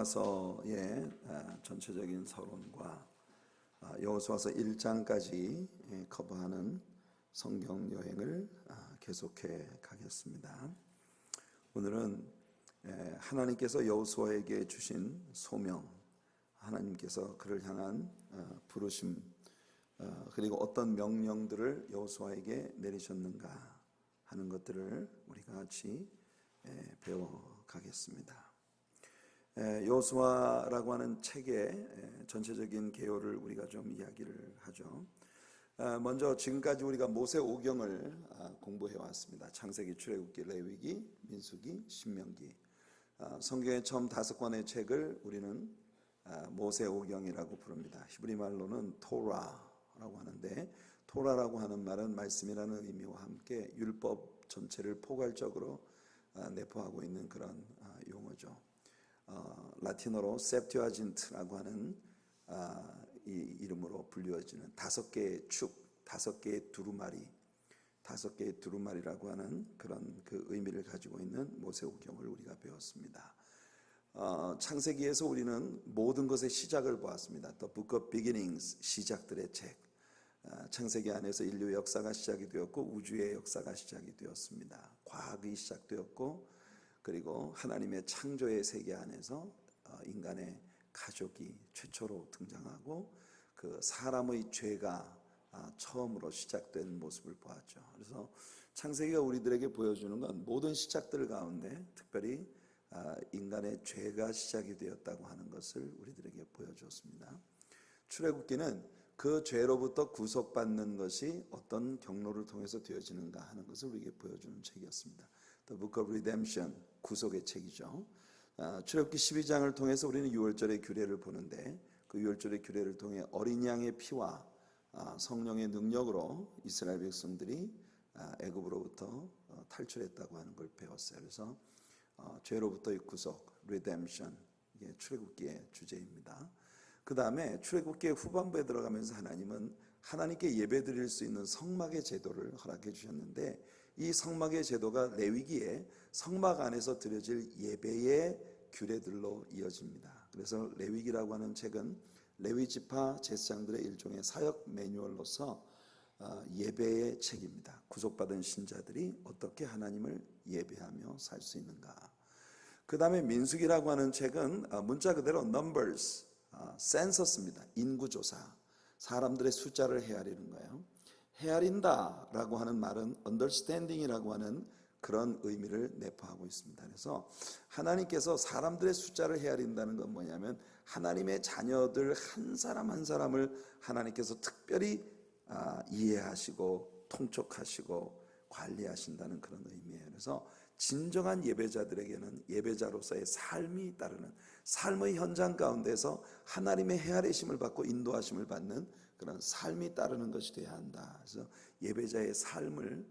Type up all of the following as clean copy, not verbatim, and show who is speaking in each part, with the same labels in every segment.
Speaker 1: 여호수아서의 전체적인 서론과 여호수아서 1장까지 커버하는 성경 여행을 계속해 가겠습니다. 오늘은 하나님께서 여호수아에게 주신 소명, 하나님께서 그를 향한 부르심, 그리고 어떤 명령들을 여호수아에게 내리셨는가 하는 것들을 우리가 같이 배워 가겠습니다. 여호수아라고 하는 책의 전체적인 개요를 우리가 좀 이야기를 하죠. 먼저 지금까지 우리가 모세 오경을 공부해 왔습니다. 창세기, 출애굽기, 레위기, 민수기, 신명기. 성경의 처음 5권의 책을 우리는 모세 오경이라고 부릅니다. 히브리 말로는 토라라고 하는데, 토라라고 하는 말은 말씀이라는 의미와 함께 율법 전체를 포괄적으로 내포하고 있는 그런 용어죠. 라틴어로 septuagin트라고 하는 이 이름으로 불리워지는 5개의 축, 5개의 두루마리, 5개의 두루마리라고 하는 그런 그 의미를 가지고 있는 모세오경을 우리가 배웠습니다. 창세기에서 우리는 모든 것의 시작을 보았습니다. The Book of Beginnings, 시작들의 책. 창세기 안에서 인류 역사가 시작이 되었고 우주의 역사가 시작이 되었습니다. 과학이 시작되었고, 그리고 하나님의 창조의 세계 안에서 인간의 가족이 최초로 등장하고 그 사람의 죄가 처음으로 시작된 모습을 보았죠. 그래서 창세기가 우리들에게 보여주는 건 모든 시작들 가운데 특별히 인간의 죄가 시작이 되었다고 하는 것을 우리들에게 보여주었습니다. 출애굽기는 그 죄로부터 구속받는 것이 어떤 경로를 통해서 되어지는가 하는 것을 우리에게 보여주는 책이었습니다. The Book of Redemption, 구속의 책이죠. 출애굽기 12장을 통해서 우리는 유월절의 규례를 보는데, 그 유월절의 규례를 통해 어린 양의 피와 성령의 능력으로 이스라엘 백성들이 애굽으로부터 탈출했다고 하는 걸 배웠어요. 그래서 죄로부터의 구속, Redemption, 이게 출애굽기의 주제입니다. 그 다음에 출애굽기의 후반부에 들어가면서 하나님은 하나님께 예배드릴 수 있는 성막의 제도를 허락해 주셨는데, 이 성막의 제도가 레위기에 성막 안에서 드려질 예배의 규례들로 이어집니다. 그래서 레위기라고 하는 책은 레위 지파 제사장들의 일종의 사역 매뉴얼로서 예배의 책입니다. 구속받은 신자들이 어떻게 하나님을 예배하며 살 수 있는가. 그 다음에 민수기라고 하는 책은 문자 그대로 numbers, 센서스입니다. 인구조사, 사람들의 숫자를 헤아리는 거예요. 헤아린다 라고 하는 말은 understanding이라고 하는 그런 의미를 내포하고 있습니다. 그래서 하나님께서 사람들의 숫자를 헤아린다는 건 뭐냐면, 하나님의 자녀들 한 사람 한 사람을 하나님께서 특별히 이해하시고 통촉하시고 관리하신다는 그런 의미예요. 그래서 진정한 예배자들에게는 예배자로서의 삶이 따르는, 삶의 현장 가운데서 하나님의 헤아리심을 받고 인도하심을 받는 그런 삶이 따르는 것이 되어야 한다. 그래서 예배자의 삶을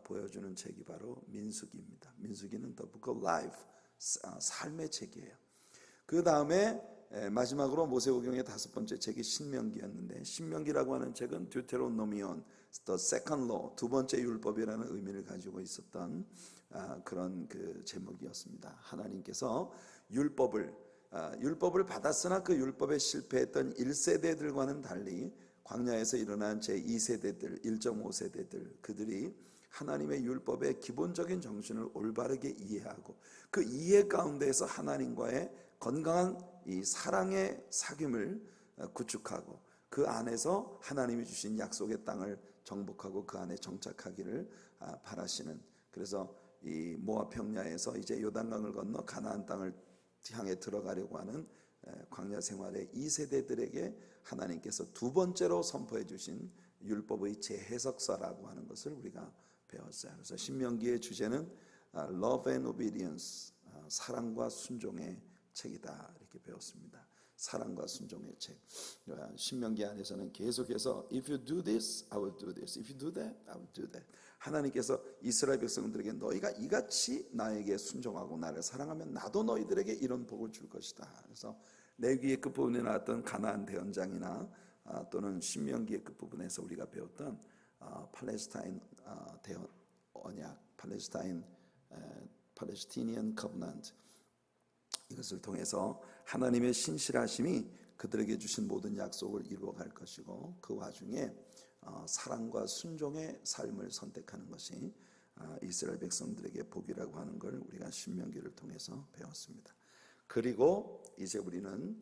Speaker 1: 보여주는 책이 바로 민수기입니다. 민수기는 The Book of Life, 삶의 책이에요. 그 다음에 마지막으로 모세오경의 5번째 책이 신명기였는데, 신명기라고 하는 책은 Deuteronomion, The Second Law, 2번째 율법이라는 의미를 가지고 있었던 그런 그 제목이었습니다. 하나님께서 율법을 받았으나 그 율법에 실패했던 1세대들과는 달리 광야에서 일어난 제2세대들, 1.5세대들, 그들이 하나님의 율법의 기본적인 정신을 올바르게 이해하고 그 이해 가운데에서 하나님과의 건강한 이 사랑의 사귐을 구축하고 그 안에서 하나님이 주신 약속의 땅을 정복하고 그 안에 정착하기를 바라시는, 그래서 이 모압 평야에서 이제 요단강을 건너 가나안 땅을 향해 들어가려고 하는 광야 생활의 2세대들에게 하나님께서 2번째로 선포해 주신 율법의 재해석서라고 하는 것을 우리가 배웠어요. 그래서 신명기의 주제는 Love and Obedience, 사랑과 순종의 책이다, 이렇게 배웠습니다. 사랑과 순종의 책. 신명기 안에서는 계속해서 If you do this, I will do this. If you do that, I will do that. 하나님께서 이스라엘 백성들에게 너희가 이같이 나에게 순종하고 나를 사랑하면 나도 너희들에게 이런 복을 줄 것이다. 그래서 레위기의 끝부분에 나왔던 가나안 대언장이나 또는 신명기의 끝부분에서 우리가 배웠던 팔레스타인 대언 언약, 팔레스타인 팔레스티니언 커버넌트, 이것을 통해서 하나님의 신실하심이 그들에게 주신 모든 약속을 이루어갈 것이고, 그 와중에 사랑과 순종의 삶을 선택하는 것이 이스라엘 백성들에게 복이라고 하는 걸 우리가 신명기를 통해서 배웠습니다. 그리고 이제 우리는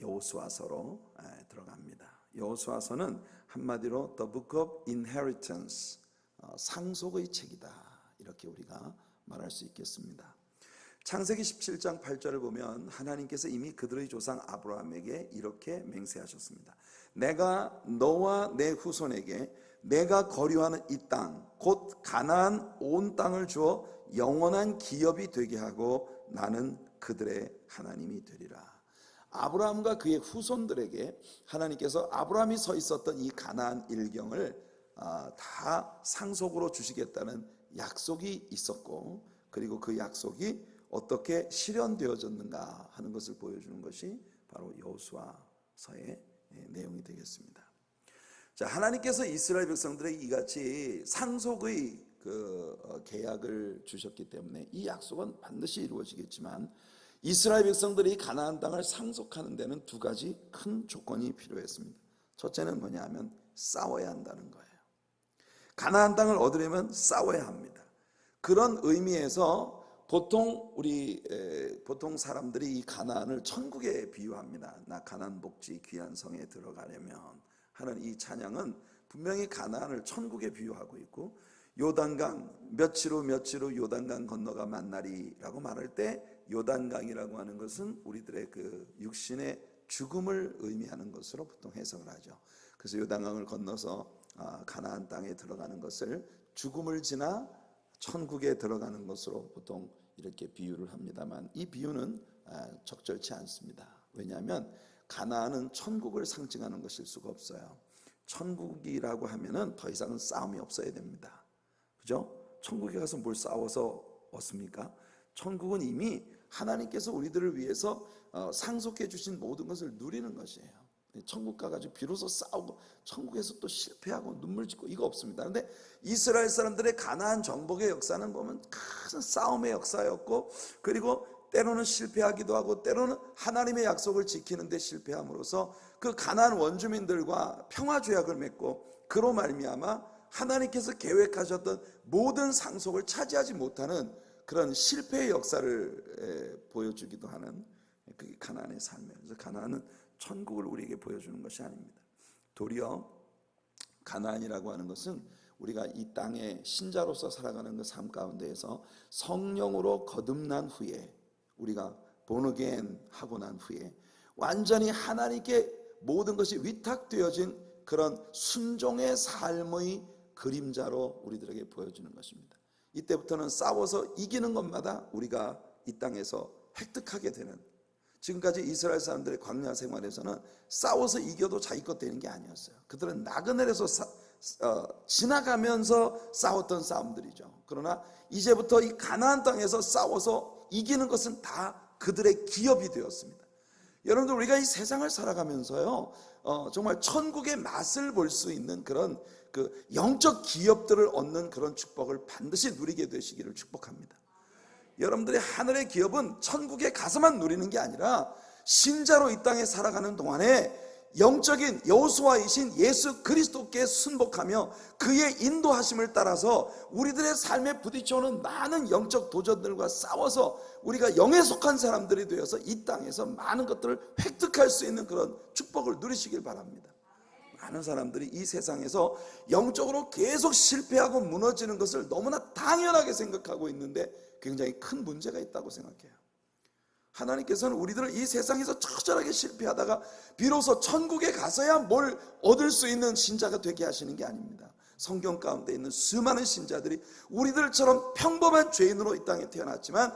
Speaker 1: 여호수아서로 들어갑니다. 여호수아서는 한마디로 The Book of Inheritance, 상속의 책이다, 이렇게 우리가 말할 수 있겠습니다. 창세기 17장 8절을 보면 하나님께서 이미 그들의 조상 아브라함에게 이렇게 맹세하셨습니다. 내가 너와 내 후손에게 내가 거류하는 이 땅, 곧 가나안 온 땅을 주어 영원한 기업이 되게 하고 나는 그들의 하나님이 되리라. 아브라함과 그의 후손들에게 하나님께서 아브라함이 서 있었던 이 가나안 일경을 다 상속으로 주시겠다는 약속이 있었고, 그리고 그 약속이 어떻게 실현되어졌는가 하는 것을 보여주는 것이 바로 여호수아서의 내용이 되겠습니다. 자, 하나님께서 이스라엘 백성들에게 이같이 상속의 계약을 주셨기 때문에 이 약속은 반드시 이루어지겠지만, 이스라엘 백성들이 가나안 땅을 상속하는 데는 두 가지 큰 조건이 필요했습니다. 첫째는 뭐냐 하면 싸워야 한다는 거예요. 가나안 땅을 얻으려면 싸워야 합니다. 그런 의미에서 보통 사람들이 이 가나안을 천국에 비유합니다. 나 가나안 복지 귀한 성에 들어가려면 하는 이 찬양은 분명히 가나안을 천국에 비유하고 있고, 요단강 며칠 후 요단강 건너가 만나리라고 말할 때 요단강이라고 하는 것은 우리들의 그 육신의 죽음을 의미하는 것으로 보통 해석을 하죠. 그래서 요단강을 건너서 가나안 땅에 들어가는 것을 죽음을 지나 천국에 들어가는 것으로 보통 이렇게 비유를 합니다만, 이 비유는 적절치 않습니다. 왜냐하면 가나안은 천국을 상징하는 것일 수가 없어요. 천국이라고 하면은 더 이상은 싸움이 없어야 됩니다. 그죠? 천국에 가서 뭘 싸워서 얻습니까? 천국은 이미 하나님께서 우리들을 위해서 상속해 주신 모든 것을 누리는 것이에요. 천국 가가지고 비로소 싸우고 천국에서 또 실패하고 눈물 짓고 이거 없습니다. 그런데 이스라엘 사람들의 가나안 정복의 역사는 보면 큰 싸움의 역사였고, 그리고 때로는 실패하기도 하고 때로는 하나님의 약속을 지키는 데 실패함으로써 그 가나안 원주민들과 평화조약을 맺고, 그로 말미암아 하나님께서 계획하셨던 모든 상속을 차지하지 못하는 그런 실패의 역사를 보여주기도 하는 그게 가나안의 삶이에요. 그래서 가나안은 천국을 우리에게 보여주는 것이 아닙니다. 도리어 가나안이라고 하는 것은 우리가 이 땅에 신자로서 살아가는 그 삶 가운데에서 성령으로 거듭난 후에, 우리가 본어게인 하고 난 후에 완전히 하나님께 모든 것이 위탁되어진 그런 순종의 삶의 그림자로 우리들에게 보여주는 것입니다. 이때부터는 싸워서 이기는 것마다 우리가 이 땅에서 획득하게 되는, 지금까지 이스라엘 사람들의 광야 생활에서는 싸워서 이겨도 자기 것 되는 게 아니었어요. 그들은 나그네에서 지나가면서 싸웠던 싸움들이죠. 그러나 이제부터 이 가나안 땅에서 싸워서 이기는 것은 다 그들의 기업이 되었습니다. 여러분들, 우리가 이 세상을 살아가면서요, 정말 천국의 맛을 볼 수 있는 그런 그 영적 기업들을 얻는 그런 축복을 반드시 누리게 되시기를 축복합니다. 여러분들의 하늘의 기업은 천국에 가서만 누리는 게 아니라 신자로 이 땅에 살아가는 동안에 영적인 여호수아이신 예수 그리스도께 순복하며 그의 인도하심을 따라서 우리들의 삶에 부딪혀오는 많은 영적 도전들과 싸워서 우리가 영에 속한 사람들이 되어서 이 땅에서 많은 것들을 획득할 수 있는 그런 축복을 누리시길 바랍니다. 많은 사람들이 이 세상에서 영적으로 계속 실패하고 무너지는 것을 너무나 당연하게 생각하고 있는데 굉장히 큰 문제가 있다고 생각해요. 하나님께서는 우리들을 이 세상에서 처절하게 실패하다가 비로소 천국에 가서야 뭘 얻을 수 있는 신자가 되게 하시는 게 아닙니다. 성경 가운데 있는 수많은 신자들이 우리들처럼 평범한 죄인으로 이 땅에 태어났지만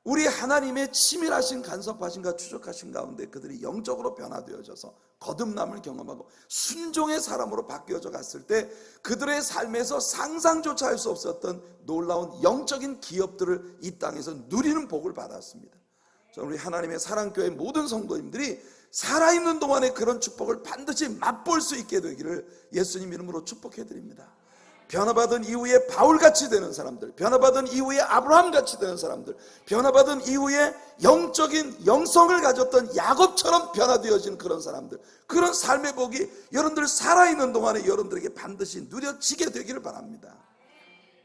Speaker 1: 우리 하나님의 치밀하신 간섭하심과 추적하신 가운데 그들이 영적으로 변화되어져서 거듭남을 경험하고 순종의 사람으로 바뀌어져 갔을 때 그들의 삶에서 상상조차 할 수 없었던 놀라운 영적인 기업들을 이 땅에서 누리는 복을 받았습니다. 우리 하나님의 사랑교회 모든 성도님들이 살아있는 동안에 그런 축복을 반드시 맛볼 수 있게 되기를 예수님 이름으로 축복해드립니다. 변화받은 이후에 바울같이 되는 사람들, 변화받은 이후에 아브라함같이 되는 사람들, 변화받은 이후에 영적인 영성을 가졌던 야곱처럼 변화되어진 그런 사람들, 그런 삶의 복이 여러분들 살아있는 동안에 여러분들에게 반드시 누려지게 되기를 바랍니다.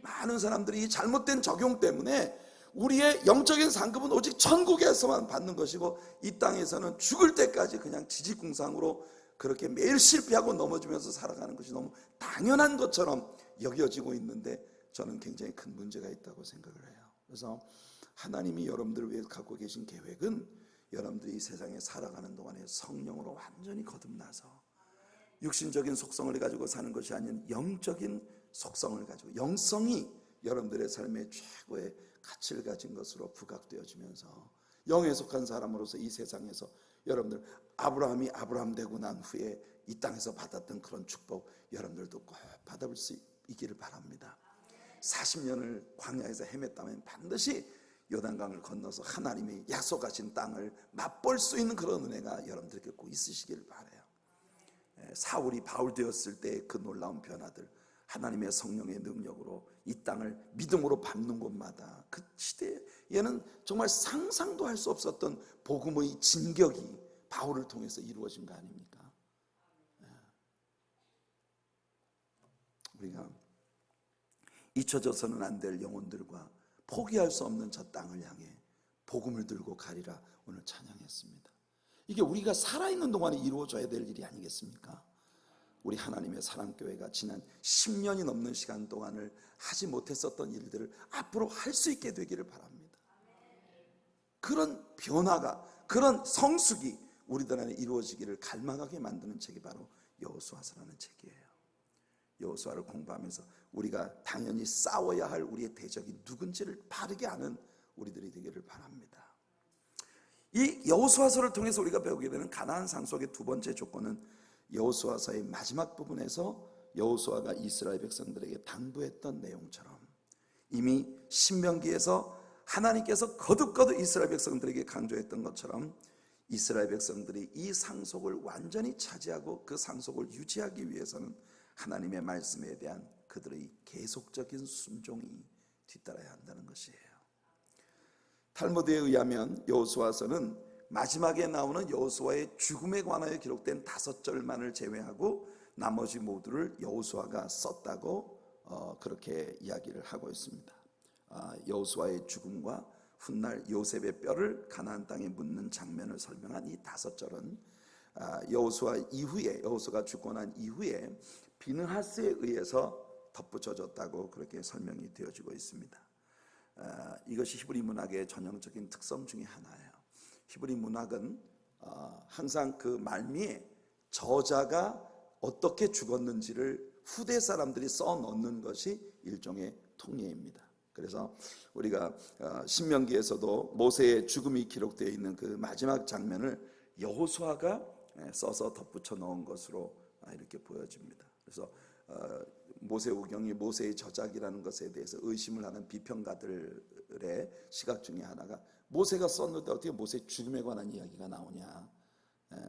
Speaker 1: 많은 사람들이 이 잘못된 적용 때문에 우리의 영적인 상급은 오직 천국에서만 받는 것이고 이 땅에서는 죽을 때까지 그냥 지지궁상으로 그렇게 매일 실패하고 넘어지면서 살아가는 것이 너무 당연한 것처럼 여겨지고 있는데 저는 굉장히 큰 문제가 있다고 생각을 해요. 그래서 하나님이 여러분들을 위해 갖고 계신 계획은 여러분들이 이 세상에 살아가는 동안에 성령으로 완전히 거듭나서 육신적인 속성을 가지고 사는 것이 아닌 영적인 속성을 가지고 영성이 여러분들의 삶의 최고의 가치를 가진 것으로 부각되어지면서 영에 속한 사람으로서 이 세상에서 여러분들 아브라함이 아브라함 되고 난 후에 이 땅에서 받았던 그런 축복 여러분들도 꼭 받아볼 수 있기를 바랍니다. 40년을 광야에서 헤맸다면 반드시 요단강을 건너서 하나님이 약속하신 땅을 맛볼 수 있는 그런 은혜가 여러분들에게 꼭 있으시기를 바라요. 사울이 바울 되었을 때 그 놀라운 변화들, 하나님의 성령의 능력으로 이 땅을 믿음으로 밟는 곳마다 그 시대에는 정말 상상도 할 수 없었던 복음의 진격이 바울을 통해서 이루어진 거 아닙니까? 우리가 잊혀져서는 안 될 영혼들과 포기할 수 없는 저 땅을 향해 복음을 들고 가리라 오늘 찬양했습니다. 이게 우리가 살아있는 동안에 이루어져야 될 일이 아니겠습니까? 우리 하나님의 사랑교회가 지난 10년이 넘는 시간 동안을 하지 못했었던 일들을 앞으로 할 수 있게 되기를 바랍니다. 그런 변화가, 그런 성숙이 우리들 안에 이루어지기를 갈망하게 만드는 책이 바로 여호수아서라는 책이에요. 여호수아를 공부하면서 우리가 당연히 싸워야 할 우리의 대적이 누군지를 바르게 아는 우리들이 되기를 바랍니다. 이 여호수아서를 통해서 우리가 배우게 되는 가나안 상속의 두 번째 조건은 여호수아서의 마지막 부분에서 여호수아가 이스라엘 백성들에게 당부했던 내용처럼 이미 신명기에서 하나님께서 거듭거듭 이스라엘 백성들에게 강조했던 것처럼 이스라엘 백성들이 이 상속을 완전히 차지하고 그 상속을 유지하기 위해서는 하나님의 말씀에 대한 그들의 계속적인 순종이 뒤따라야 한다는 것이에요. 탈무드에 의하면 여호수아서는 마지막에 나오는 여호수아의 죽음에 관하여 기록된 5절만을 제외하고 나머지 모두를 여호수아가 썼다고 그렇게 이야기를 하고 있습니다. 여호수아의 죽음과 훗날 요셉의 뼈를 가나안 땅에 묻는 장면을 설명한 이 5절은 여호수아 이후에, 여호수아가 죽고 난 이후에 비느하스에 의해서 덧붙여졌다고 그렇게 설명이 되어지고 있습니다. 이것이 히브리 문학의 전형적인 특성 중에 하나예요. 히브리 문학은 항상 그 말미에 저자가 어떻게 죽었는지를 후대 사람들이 써넣는 것이 일종의 통례입니다. 그래서 우리가 신명기에서도 모세의 죽음이 기록되어 있는 그 마지막 장면을 여호수아가 써서 덧붙여 넣은 것으로 이렇게 보여집니다. 그래서 모세오경이 모세의 저작이라는 것에 대해서 의심을 하는 비평가들의 시각 중에 하나가 모세가 썼는데 어떻게 모세의 죽음에 관한 이야기가 나오냐,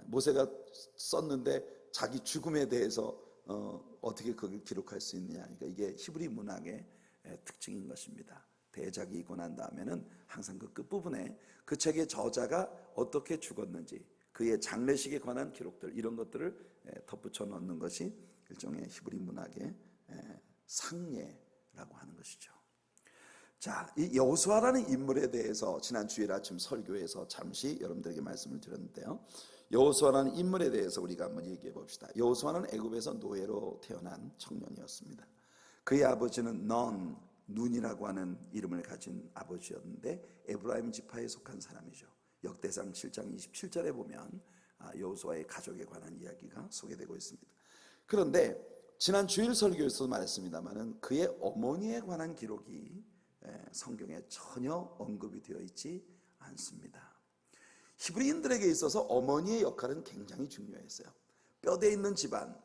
Speaker 1: 모세가 썼는데 자기 죽음에 대해서 어떻게 그걸 기록할 수 있느냐. 그러니까 이게 히브리 문학의 특징인 것입니다. 대작이 있고 난 다음에는 항상 그 끝부분에 그 책의 저자가 어떻게 죽었는지, 그의 장례식에 관한 기록들, 이런 것들을 덧붙여 넣는 것이 일종의 히브리 문학의 상례라고 하는 것이죠. 자, 이 여호수아라는 인물에 대해서 지난 주일 아침 설교에서 잠시 여러분들에게 말씀을 드렸는데요. 여호수아라는 인물에 대해서 우리가 한번 얘기해 봅시다. 여호수아는 애굽에서 노예로 태어난 청년이었습니다. 그의 아버지는 눈이라고 하는 이름을 가진 아버지였는데 에브라임 지파에 속한 사람이죠. 역대상 7장 27절에 보면 여호수아의 가족에 관한 이야기가 소개되고 있습니다. 그런데 지난 주일 설교에서도 말했습니다마는 그의 어머니에 관한 기록이 성경에 전혀 언급이 되어 있지 않습니다. 히브리인들에게 있어서 어머니의 역할은 굉장히 중요했어요. 뼈대 있는 집안,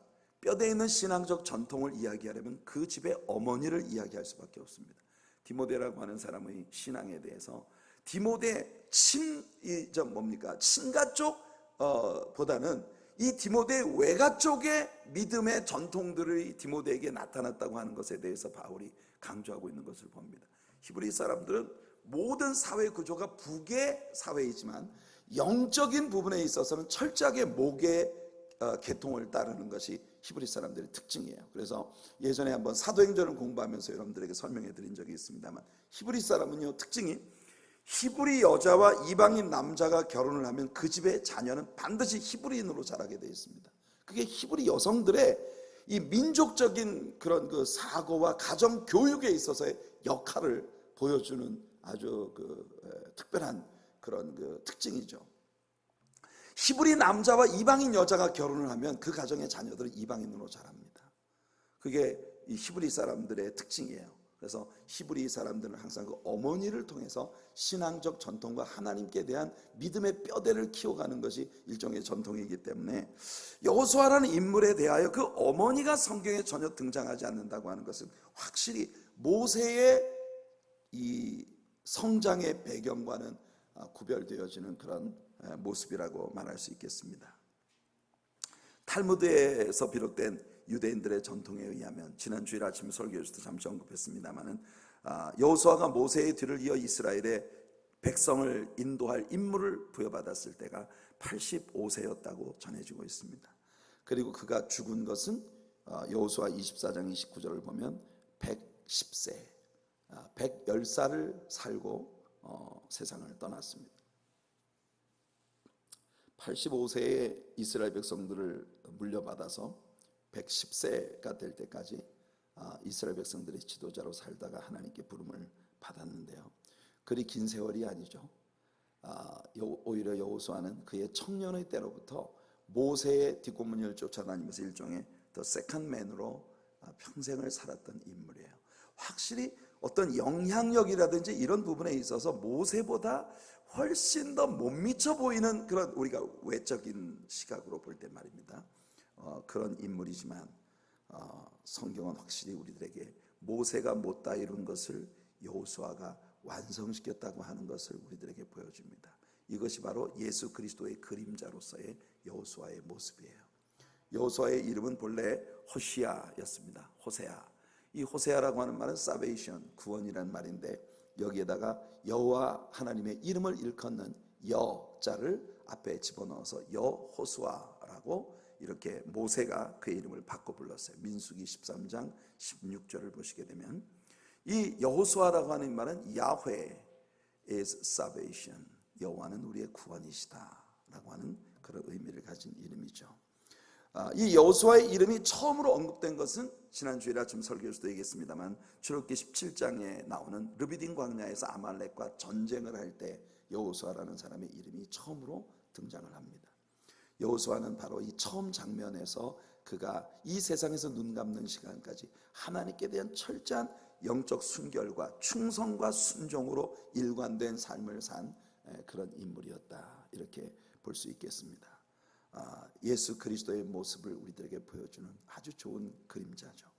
Speaker 1: 뼈대 있는 신앙적 전통을 이야기하려면 그 집의 어머니를 이야기할 수밖에 없습니다. 디모데라고 하는 사람의 신앙에 대해서 디모데 친가 쪽 보다는 이 디모데의 외가 쪽의 믿음의 전통들이 디모데에게 나타났다고 하는 것에 대해서 바울이 강조하고 있는 것을 봅니다. 히브리 사람들은 모든 사회 구조가 북의 사회이지만 영적인 부분에 있어서는 철저하게 목의 계통을 따르는 것이 히브리 사람들의 특징이에요. 그래서 예전에 한번 사도행전을 공부하면서 여러분들에게 설명해 드린 적이 있습니다만, 히브리 사람은요, 특징이 히브리 여자와 이방인 남자가 결혼을 하면 그 집의 자녀는 반드시 히브리인으로 자라게 되어 있습니다. 그게 히브리 여성들의 이 민족적인 그런 그 사고와 가정 교육에 있어서의 역할을 보여주는 아주 특별한 그런 특징이죠. 히브리 남자와 이방인 여자가 결혼을 하면 그 가정의 자녀들은 이방인으로 자랍니다. 그게 이 히브리 사람들의 특징이에요. 그래서 히브리 사람들은 항상 그 어머니를 통해서 신앙적 전통과 하나님께 대한 믿음의 뼈대를 키워가는 것이 일종의 전통이기 때문에 여호수아라는 인물에 대하여 그 어머니가 성경에 전혀 등장하지 않는다고 하는 것은 확실히 모세의 이 성장의 배경과는 구별되어지는 그런 모습이라고 말할 수 있겠습니다. 탈무드에서 비롯된 유대인들의 전통에 의하면 지난 주일 아침 설교에서도 잠시 언급했습니다마는 여호수아가 모세의 뒤를 이어 이스라엘의 백성을 인도할 임무를 부여받았을 때가 85세였다고 전해지고 있습니다. 그리고 그가 죽은 것은 여호수아 24장 29절을 보면 110세, 110살을 살고 세상을 떠났습니다. 85세에 이스라엘 백성들을 물려받아서 110세가 될 때까지 이스라엘 백성들의 지도자로 살다가 하나님께 부름을 받았는데요, 그리 긴 세월이 아니죠. 오히려 여호수아는 그의 청년의 때로부터 모세의 뒷고문을 쫓아다니면서 일종의 더 세컨맨으로 평생을 살았던 인물이에요. 확실히 어떤 영향력이라든지 이런 부분에 있어서 모세보다 훨씬 더 못 미쳐 보이는 그런, 우리가 외적인 시각으로 볼 때 말입니다, 그런 인물이지만 성경은 확실히 우리들에게 모세가 못다 이룬 것을 여호수아가 완성시켰다고 하는 것을 우리들에게 보여줍니다. 이것이 바로 예수 그리스도의 그림자로서의 여호수아의 모습이에요. 여호수아의 이름은 본래 호시아였습니다. 호세아. 이 호세아라고 하는 말은 salvation, 구원이라는 말인데, 여기에다가 여호와 하나님의 이름을 일컫는 여자를 앞에 집어넣어서 여호수아라고 이렇게 모세가 그의 이름을 바꿔 불렀어요. 민수기 13장 16절을 보시게 되면 이 여호수아라고 하는 말은 야훼 is salvation, 여호와는 우리의 구원이시다 라고 하는 그런 의미를 가진 이름이죠. 이 여호수아의 이름이 처음으로 언급된 것은 지난 주일 아침 설교에서도 얘기했습니다만, 출애굽기 17장에 나오는 르비딤 광야에서 아말렉과 전쟁을 할 때 여호수아라는 사람의 이름이 처음으로 등장을 합니다. 여호수아는 바로 이 처음 장면에서 그가 이 세상에서 눈 감는 시간까지 하나님께 대한 철저한 영적 순결과 충성과 순종으로 일관된 삶을 산 그런 인물이었다, 이렇게 볼 수 있겠습니다. 예수 그리스도의 모습을 우리들에게 보여주는 아주 좋은 그림자죠.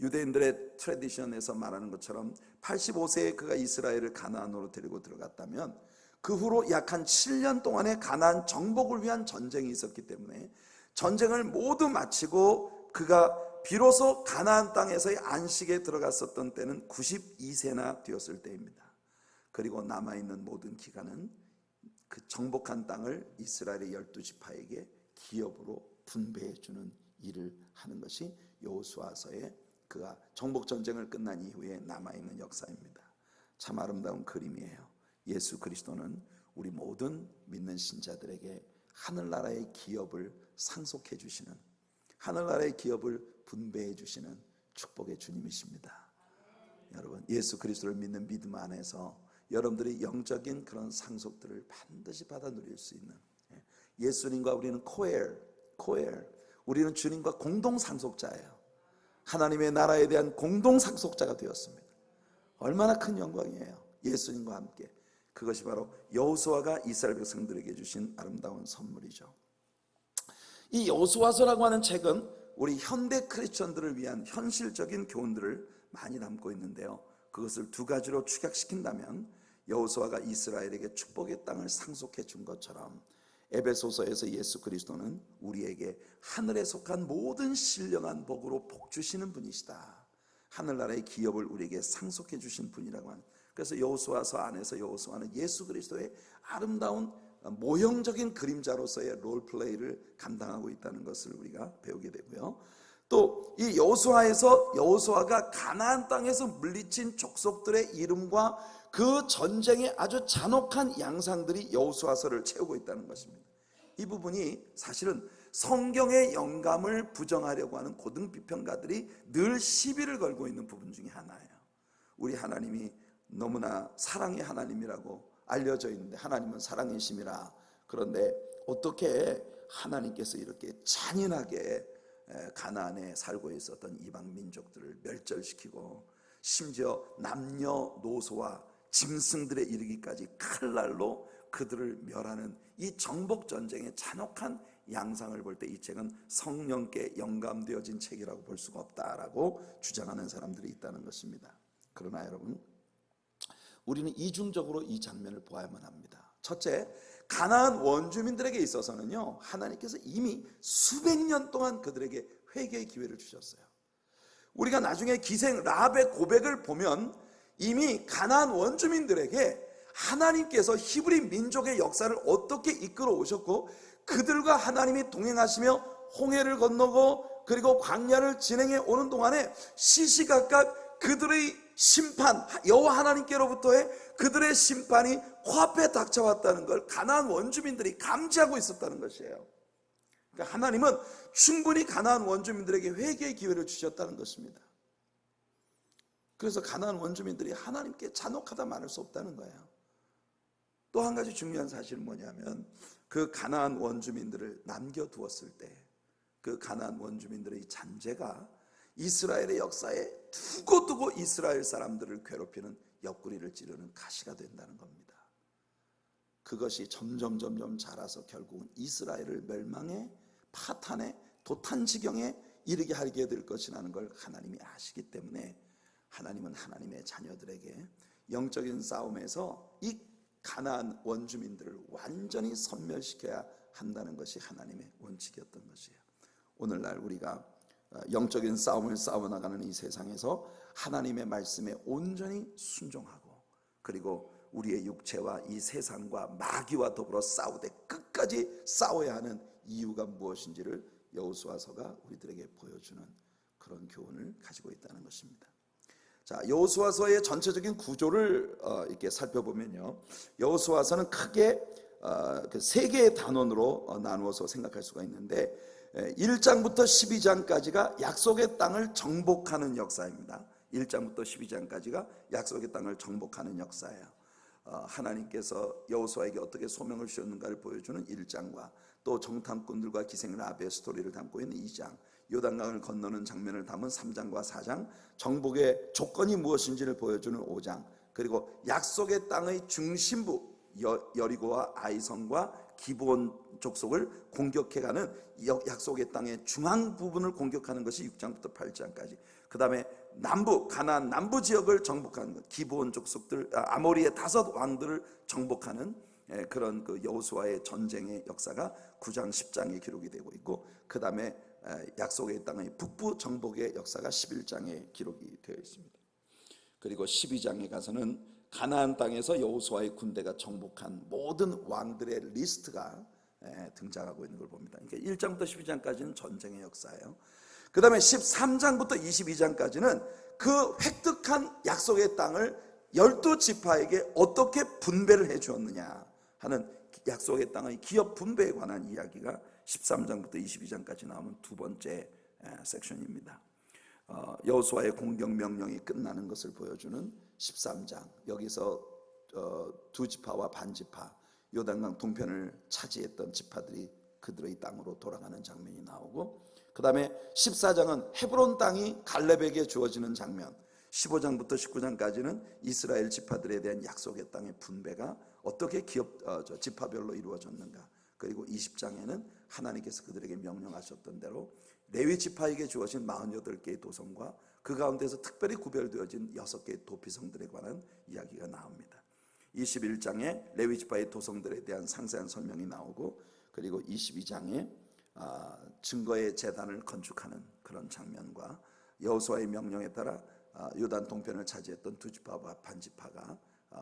Speaker 1: 유대인들의 트래디션에서 말하는 것처럼 85세에 그가 이스라엘을 가나안으로 데리고 들어갔다면 그 후로 약 한 7년 동안의 가나안 정복을 위한 전쟁이 있었기 때문에 전쟁을 모두 마치고 그가 비로소 가나안 땅에서의 안식에 들어갔었던 때는 92세나 되었을 때입니다. 그리고 남아있는 모든 기간은 그 정복한 땅을 이스라엘의 12지파에게 기업으로 분배해 주는 일을 하는 것이 여호수아서의 그가 정복 전쟁을 끝난 이후에 남아있는 역사입니다. 참 아름다운 그림이에요. 예수 그리스도는 우리 모든 믿는 신자들에게 하늘나라의 기업을 상속해 주시는, 하늘나라의 기업을 분배해 주시는 축복의 주님이십니다. 여러분, 예수 그리스도를 믿는 믿음 안에서 여러분들이 영적인 그런 상속들을 반드시 받아 누릴 수 있는, 예수님과 우리는 코엘, 우리는 주님과 공동 상속자예요. 하나님의 나라에 대한 공동 상속자가 되었습니다. 얼마나 큰 영광이에요. 예수님과 함께. 그것이 바로 여호수아가 이스라엘 백성들에게 주신 아름다운 선물이죠. 이 여호수아서라고 하는 책은 우리 현대 크리스천들을 위한 현실적인 교훈들을 많이 담고 있는데요, 그것을 두 가지로 축약시킨다면 여호수아가 이스라엘에게 축복의 땅을 상속해 준 것처럼 에베소서에서 예수 그리스도는 우리에게 하늘에 속한 모든 신령한 복으로 복 주시는 분이시다. 하늘나라의 기업을 우리에게 상속해 주신 분이라고 하는. 그래서 여호수아서 안에서 여호수아는 예수 그리스도의 아름다운 모형적인 그림자로서의 롤플레이를 감당하고 있다는 것을 우리가 배우게 되고요. 또 이 여호수아에서 여호수아가 가나안 땅에서 물리친 족속들의 이름과 그 전쟁의 아주 잔혹한 양상들이 여호수아서를 채우고 있다는 것입니다. 이 부분이 사실은 성경의 영감을 부정하려고 하는 고등 비평가들이 늘 시비를 걸고 있는 부분 중에 하나예요. 우리 하나님이 너무나 사랑의 하나님이라고 알려져 있는데, 하나님은 사랑이심이라. 그런데 어떻게 하나님께서 이렇게 잔인하게 가나안에 살고 있었던 이방 민족들을 멸절시키고 심지어 남녀노소와 짐승들에 이르기까지 칼날로 그들을 멸하는 이 정복전쟁의 잔혹한 양상을 볼 때 이 책은 성령께 영감되어진 책이라고 볼 수가 없다라고 주장하는 사람들이 있다는 것입니다. 그러나 여러분, 우리는 이중적으로 이 장면을 보아야만 합니다. 첫째, 가나안 원주민들에게 있어서는요, 하나님께서 이미 수백 년 동안 그들에게 회개의 기회를 주셨어요. 우리가 나중에 기생 라합의 고백을 보면 이미 가나안 원주민들에게 하나님께서 히브리 민족의 역사를 어떻게 이끌어 오셨고, 그들과 하나님이 동행하시며 홍해를 건너고 그리고 광야를 진행해 오는 동안에 시시각각 그들의 심판, 여호와 하나님께로부터의 그들의 심판이 코앞에 닥쳐왔다는 걸 가나안 원주민들이 감지하고 있었다는 것이에요. 그러니까 하나님은 충분히 가나안 원주민들에게 회개의 기회를 주셨다는 것입니다. 그래서 가나안 원주민들이 하나님께 잔혹하다 말할 수 없다는 거예요. 또 한 가지 중요한 사실은 뭐냐면, 그 가나안 원주민들을 남겨두었을 때 그 가나안 원주민들의 잔재가 이스라엘의 역사에 두고두고 이스라엘 사람들을 괴롭히는 옆구리를 찌르는 가시가 된다는 겁니다. 그것이 점점 자라서 결국은 이스라엘을 멸망의 파탄의 도탄지경에 이르게 하게 될 것이라는 걸 하나님이 아시기 때문에 하나님은 하나님의 자녀들에게 영적인 싸움에서 이 가나안 원주민들을 완전히 섬멸시켜야 한다는 것이 하나님의 원칙이었던 것이에요. 오늘날 우리가 영적인 싸움을 싸워나가는 이 세상에서 하나님의 말씀에 온전히 순종하고, 그리고 우리의 육체와 이 세상과 마귀와 더불어 싸우되 끝까지 싸워야 하는 이유가 무엇인지를 여호수아서가 우리들에게 보여주는 그런 교훈을 가지고 있다는 것입니다. 자, 여호수아서의 전체적인 구조를 이렇게 살펴보면요, 여호수아서는 크게 세 개의 단원으로 나누어서 생각할 수가 있는데, 1장부터 12장까지가 약속의 땅을 정복하는 역사입니다. 1장부터 12장까지가 약속의 땅을 정복하는 역사예요. 하나님께서 여호수아에게 어떻게 소명을 주셨는가를 보여주는 1장과 또 정탐꾼들과 기생 라합의 스토리를 담고 있는 2장, 요단강을 건너는 장면을 담은 3장과 4장, 정복의 조건이 무엇인지를 보여주는 5장, 그리고 약속의 땅의 중심부 여리고와 아이성과 기브온 족속을 공격해가는 약속의 땅의 중앙 부분을 공격하는 것이 6장부터 8장까지, 그 다음에 남부 가나안 남부 지역을 정복하는 것, 기브온 족속들, 아모리의 5 왕들을 정복하는 그런 그 여호수아의 전쟁의 역사가 9장 10장에 기록이 되고 있고, 그 다음에 약속의 땅의 북부 정복의 역사가 11장에 기록이 되어 있습니다. 그리고 12장에 가서는 가나안 땅에서 여호수아의 군대가 정복한 모든 왕들의 리스트가 등장하고 있는 걸 봅니다. 그러니까 1장부터 12장까지는 전쟁의 역사예요. 그 다음에 13장부터 22장까지는 그 획득한 약속의 땅을 12지파에게 어떻게 분배를 해 주었느냐 하는 약속의 땅의 기업 분배에 관한 이야기가 13장부터 22장까지 나오는 두 번째 섹션입니다. 여호수아의 공격 명령이 끝나는 것을 보여주는 13장, 여기서 두 지파와 반지파, 요단강 동편을 차지했던 지파들이 그들의 땅으로 돌아가는 장면이 나오고, 그 다음에 14장은 헤브론 땅이 갈렙에게 주어지는 장면, 15장부터 19장까지는 이스라엘 지파들에 대한 약속의 땅의 분배가 어떻게 지파별로 이루어졌는가, 그리고 20장에는 하나님께서 그들에게 명령하셨던 대로 레위 지파에게 주어진 48개의 도성과 그 가운데서 특별히 구별되어진 6개의 도피성들에 관한 이야기가 나옵니다. 21장에 레위 지파의 도성들에 대한 상세한 설명이 나오고, 그리고 22장에 증거의 제단을 건축하는 그런 장면과 여호수아의 명령에 따라 요단 동편을 차지했던 두 지파와 반 지파가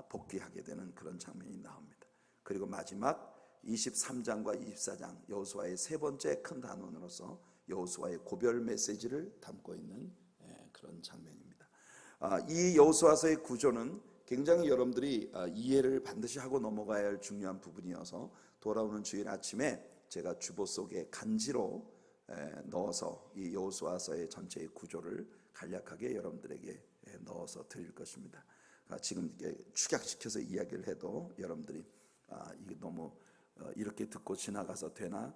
Speaker 1: 복귀하게 되는 그런 장면이 나옵니다. 그리고 마지막 23장과 24장 여호수아의 세 번째 큰 단원으로서 여호수아의 고별 메시지를 담고 있는 그런 장면입니다. 이 여호수아서의 구조는 굉장히 여러분들이 이해를 반드시 하고 넘어가야 할 중요한 부분이어서 돌아오는 주일 아침에 제가 주보 속에 간지로 넣어서 이 여호수아서의 전체의 구조를 간략하게 여러분들에게 넣어서 드릴 것입니다. 지금 이게 축약시켜서 이야기를 해도 여러분들이 이게 너무 이렇게 듣고 지나가서 되나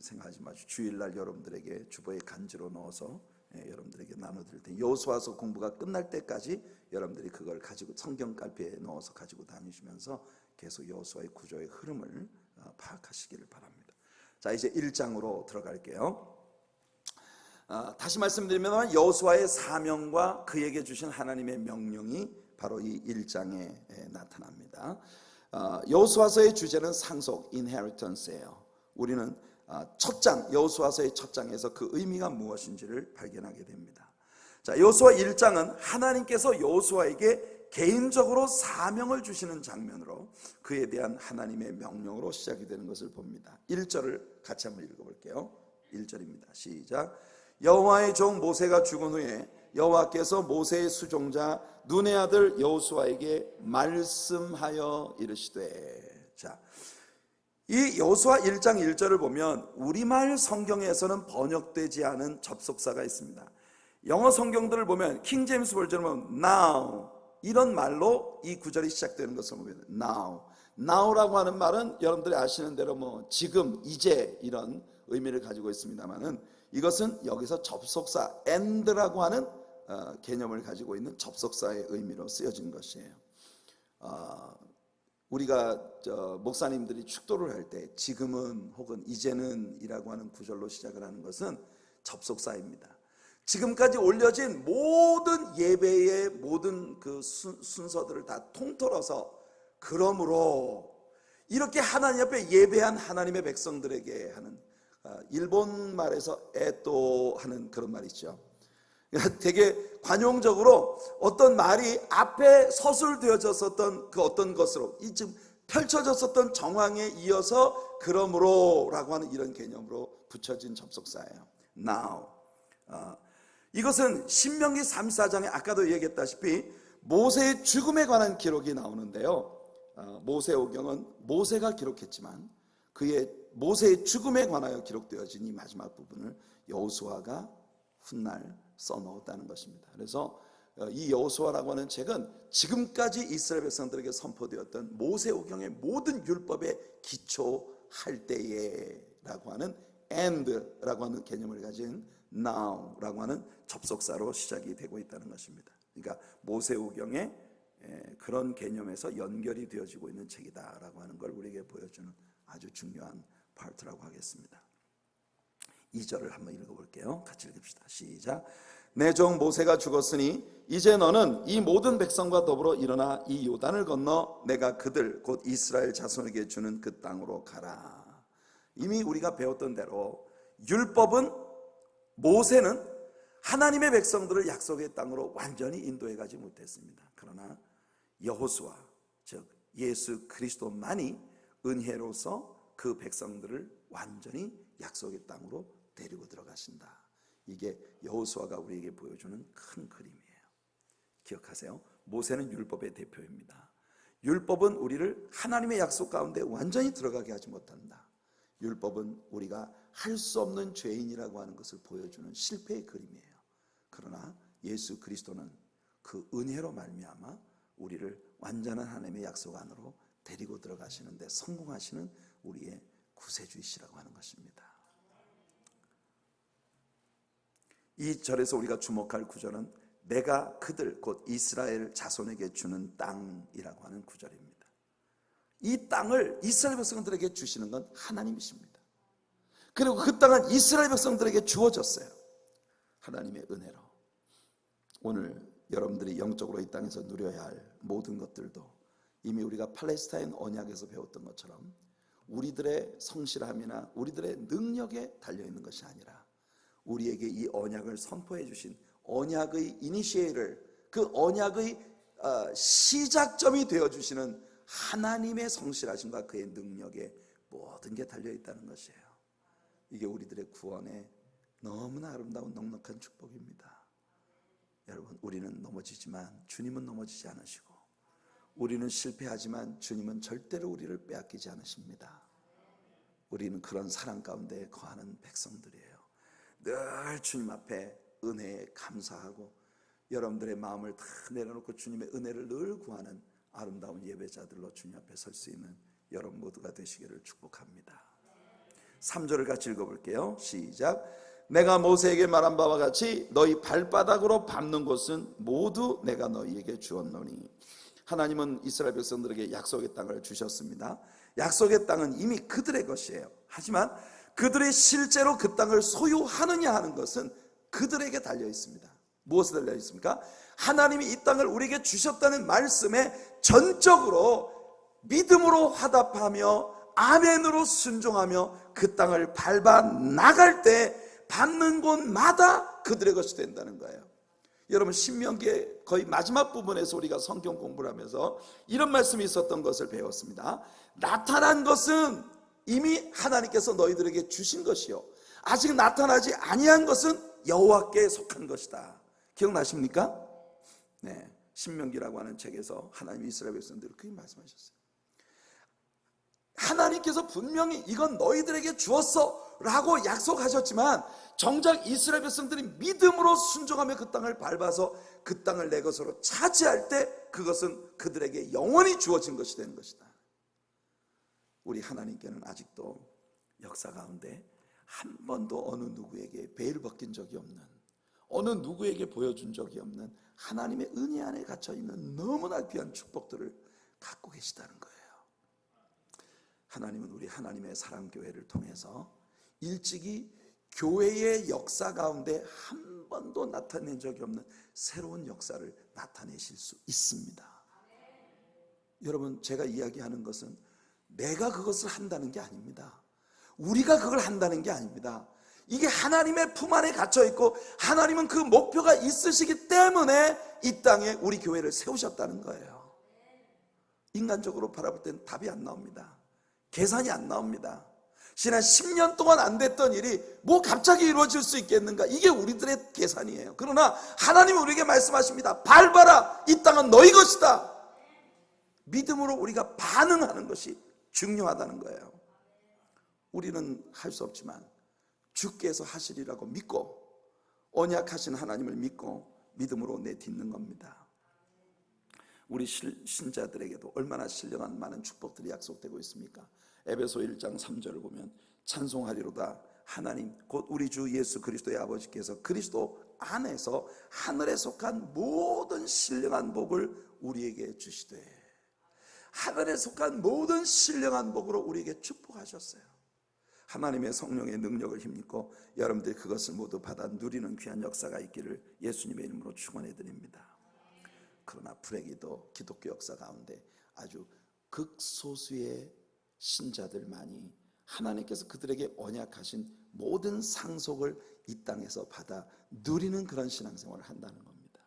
Speaker 1: 생각하지 마시고 주일날 여러분들에게 주보에 간지로 넣어서 여러분들에게 나눠드릴 테니 여호수아서 공부가 끝날 때까지 여러분들이 그걸 가지고 성경 깔피에 넣어서 가지고 다니시면서 계속 여호수아의 구조의 흐름을 파악하시기를 바랍니다. 자, 이제 1장으로 들어갈게요. 다시 말씀드리면 여호수아의 사명과 그에게 주신 하나님의 명령이 바로 이 1장에 나타납니다. 여호수아서의 주제는 상속, inheritance예요. 우리는 첫 장, 여호수아서의 첫 장에서 그 의미가 무엇인지를 발견하게 됩니다. 자, 여호수아 1장은 하나님께서 여호수아에게 개인적으로 사명을 주시는 장면으로 그에 대한 하나님의 명령으로 시작이 되는 것을 봅니다. 1절을 같이 한번 읽어볼게요. 1절입니다. 시작. 여호와의 종 모세가 죽은 후에 여호와께서 모세의 수종자 눈의 아들 여호수아에게 말씀하여 이르시되. 자, 이 여호수아 1장 1절을 보면 우리말 성경에서는 번역되지 않은 접속사가 있습니다. 영어 성경들을 보면 킹 제임스 버전을 보면 now 이런 말로 이 구절이 시작되는 것을 보면 now라고 하는 말은 여러분들이 아시는 대로 뭐 지금, 이제 이런 의미를 가지고 있습니다만은 이것은 여기서 접속사 and라고 하는 개념을 가지고 있는 접속사의 의미로 쓰여진 것이에요. 우리가 목사님들이 축도를 할 때 지금은 혹은 이제는 이라고 하는 구절로 시작을 하는 것은 접속사입니다. 지금까지 올려진 모든 예배의 모든 그 순서들을 다 통틀어서 그러므로 이렇게 하나님 앞에 예배한 하나님의 백성들에게 하는 일본 말에서 에또 하는 그런 말이 있죠. 되게 관용적으로 어떤 말이 앞에 서술되어졌었던 그 어떤 것으로 이 지금 펼쳐졌었던 정황에 이어서 그러므로라고 하는 이런 개념으로 붙여진 접속사예요. Now. 이것은 신명기 34장에 아까도 얘기했다시피 모세의 죽음에 관한 기록이 나오는데요. 모세오경은 모세가 기록했지만 그의 모세의 죽음에 관하여 기록되어진 이 마지막 부분을 여호수아가 훗날 써놓았다는 것입니다. 그래서 이 여호수아라고 하는 책은 지금까지 이스라엘 백성들에게 선포되었던 모세오경의 모든 율법에 기초할 때에라고 하는 and라고 하는 개념을 가진 now라고 하는 접속사로 시작이 되고 있다는 것입니다. 그러니까 모세오경의 그런 개념에서 연결이 되어지고 있는 책이다라고 하는 걸 우리에게 보여주는 아주 중요한 파트라고 하겠습니다. 2절을 한번 읽어볼게요. 같이 읽읍시다. 시작. 내 종 모세가 죽었으니 이제 너는 이 모든 백성과 더불어 일어나 이 요단을 건너 내가 그들 곧 이스라엘 자손에게 주는 그 땅으로 가라. 이미 우리가 배웠던 대로 율법은 모세는 하나님의 백성들을 약속의 땅으로 완전히 인도해 가지 못했습니다. 그러나 여호수아 즉 예수 그리스도만이 은혜로서 그 백성들을 완전히 약속의 땅으로 데리고 들어가신다. 이게 여호수아가 우리에게 보여주는 큰 그림이에요. 기억하세요. 모세는 율법의 대표입니다. 율법은 우리를 하나님의 약속 가운데 완전히 들어가게 하지 못한다. 율법은 우리가 할 수 없는 죄인이라고 하는 것을 보여주는 실패의 그림이에요. 그러나 예수 그리스도는 그 은혜로 말미암아 우리를 완전한 하나님의 약속 안으로 데리고 들어가시는 데 성공하시는 우리의 구세주이시라고 하는 것입니다. 이 절에서 우리가 주목할 구절은 내가 그들 곧 이스라엘 자손에게 주는 땅이라고 하는 구절입니다. 이 땅을 이스라엘 백성들에게 주시는 건 하나님이십니다. 그리고 그 땅은 이스라엘 백성들에게 주어졌어요. 하나님의 은혜로. 오늘 여러분들이 영적으로 이 땅에서 누려야 할 모든 것들도 이미 우리가 팔레스타인 언약에서 배웠던 것처럼 우리들의 성실함이나 우리들의 능력에 달려있는 것이 아니라 우리에게 이 언약을 선포해 주신 언약의 이니시에이를, 그 언약의 시작점이 되어주시는 하나님의 성실하심과 그의 능력에 모든 게 달려있다는 것이에요. 이게 우리들의 구원의 너무나 아름다운 넉넉한 축복입니다. 여러분, 우리는 넘어지지만 주님은 넘어지지 않으시고, 우리는 실패하지만 주님은 절대로 우리를 빼앗기지 않으십니다. 우리는 그런 사랑 가운데 거하는 백성들이에요. 늘 주님 앞에 은혜에 감사하고 여러분들의 마음을 다 내려놓고 주님의 은혜를 늘 구하는 아름다운 예배자들로 주님 앞에 설 수 있는 여러분 모두가 되시기를 축복합니다. 3절을 같이 읽어볼게요. 시작. 내가 모세에게 말한 바와 같이 너희 발바닥으로 밟는 곳은 모두 내가 너희에게 주었노니. 하나님은 이스라엘 백성들에게 약속의 땅을 주셨습니다. 약속의 땅은 이미 그들의 것이에요. 하지만 그들이 실제로 그 땅을 소유하느냐 하는 것은 그들에게 달려 있습니다. 무엇에 달려 있습니까? 하나님이 이 땅을 우리에게 주셨다는 말씀에 전적으로 믿음으로 화답하며 아멘으로 순종하며 그 땅을 밟아 나갈 때 밟는 곳마다 그들의 것이 된다는 거예요. 여러분, 신명기의 거의 마지막 부분에서 우리가 성경 공부를 하면서 이런 말씀이 있었던 것을 배웠습니다. 나타난 것은 이미 하나님께서 너희들에게 주신 것이요, 아직 나타나지 아니한 것은 여호와께 속한 것이다. 기억나십니까? 네, 신명기라고 하는 책에서 하나님 이스라엘 백성들을 그렇게 말씀하셨어요. 하나님께서 분명히 이건 너희들에게 주었어 라고 약속하셨지만 정작 이스라엘 백성들이 믿음으로 순종하며 그 땅을 밟아서 그 땅을 내 것으로 차지할 때 그것은 그들에게 영원히 주어진 것이 되는 것이다. 우리 하나님께는 아직도 역사 가운데 한 번도 어느 누구에게 베일을 벗긴 적이 없는, 어느 누구에게 보여준 적이 없는 하나님의 은혜 안에 갇혀있는 너무나 귀한 축복들을 갖고 계시다는 거예요. 하나님은 우리 하나님의 사랑교회를 통해서 일찍이 교회의 역사 가운데 한 번도 나타낸 적이 없는 새로운 역사를 나타내실 수 있습니다. 여러분, 제가 이야기하는 것은 내가 그것을 한다는 게 아닙니다. 우리가 그걸 한다는 게 아닙니다. 이게 하나님의 품 안에 갇혀있고 하나님은 그 목표가 있으시기 때문에 이 땅에 우리 교회를 세우셨다는 거예요. 인간적으로 바라볼 땐 답이 안 나옵니다. 계산이 안 나옵니다. 지난 10년 동안 안 됐던 일이 뭐 갑자기 이루어질 수 있겠는가? 이게 우리들의 계산이에요. 그러나 하나님은 우리에게 말씀하십니다. 밟아라, 이 땅은 너희 것이다. 믿음으로 우리가 반응하는 것이 중요하다는 거예요. 우리는 할 수 없지만 주께서 하시리라고 믿고 언약하신 하나님을 믿고 믿음으로 내딛는 겁니다. 우리 신자들에게도 얼마나 신령한 많은 축복들이 약속되고 있습니까? 에베소 1장 3절을 보면 찬송하리로다 하나님 곧 우리 주 예수 그리스도의 아버지께서 그리스도 안에서 하늘에 속한 모든 신령한 복을 우리에게 주시되, 하늘에 속한 모든 신령한 복으로 우리에게 축복하셨어요. 하나님의 성령의 능력을 힘입고 여러분들이 그것을 모두 받아 누리는 귀한 역사가 있기를 예수님의 이름으로 축원해 드립니다. 그러나 불행히도 기독교 역사 가운데 아주 극소수의 신자들만이 하나님께서 그들에게 언약하신 모든 상속을 이 땅에서 받아 누리는 그런 신앙생활을 한다는 겁니다.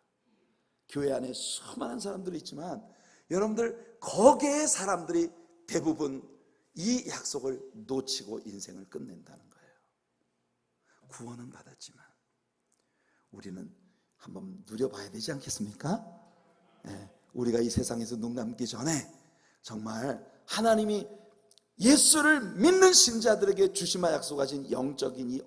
Speaker 1: 교회 안에 수많은 사람들이 있지만 여러분들 거기에 사람들이 대부분 이 약속을 놓치고 인생을 끝낸다는 거예요. 구원은 받았지만 우리는 한번 누려봐야 되지 않겠습니까? 우리가 이 세상에서 눈 감기 전에 정말 하나님이 예수를 믿는 신자들에게 주시마 약속하신 영적인 이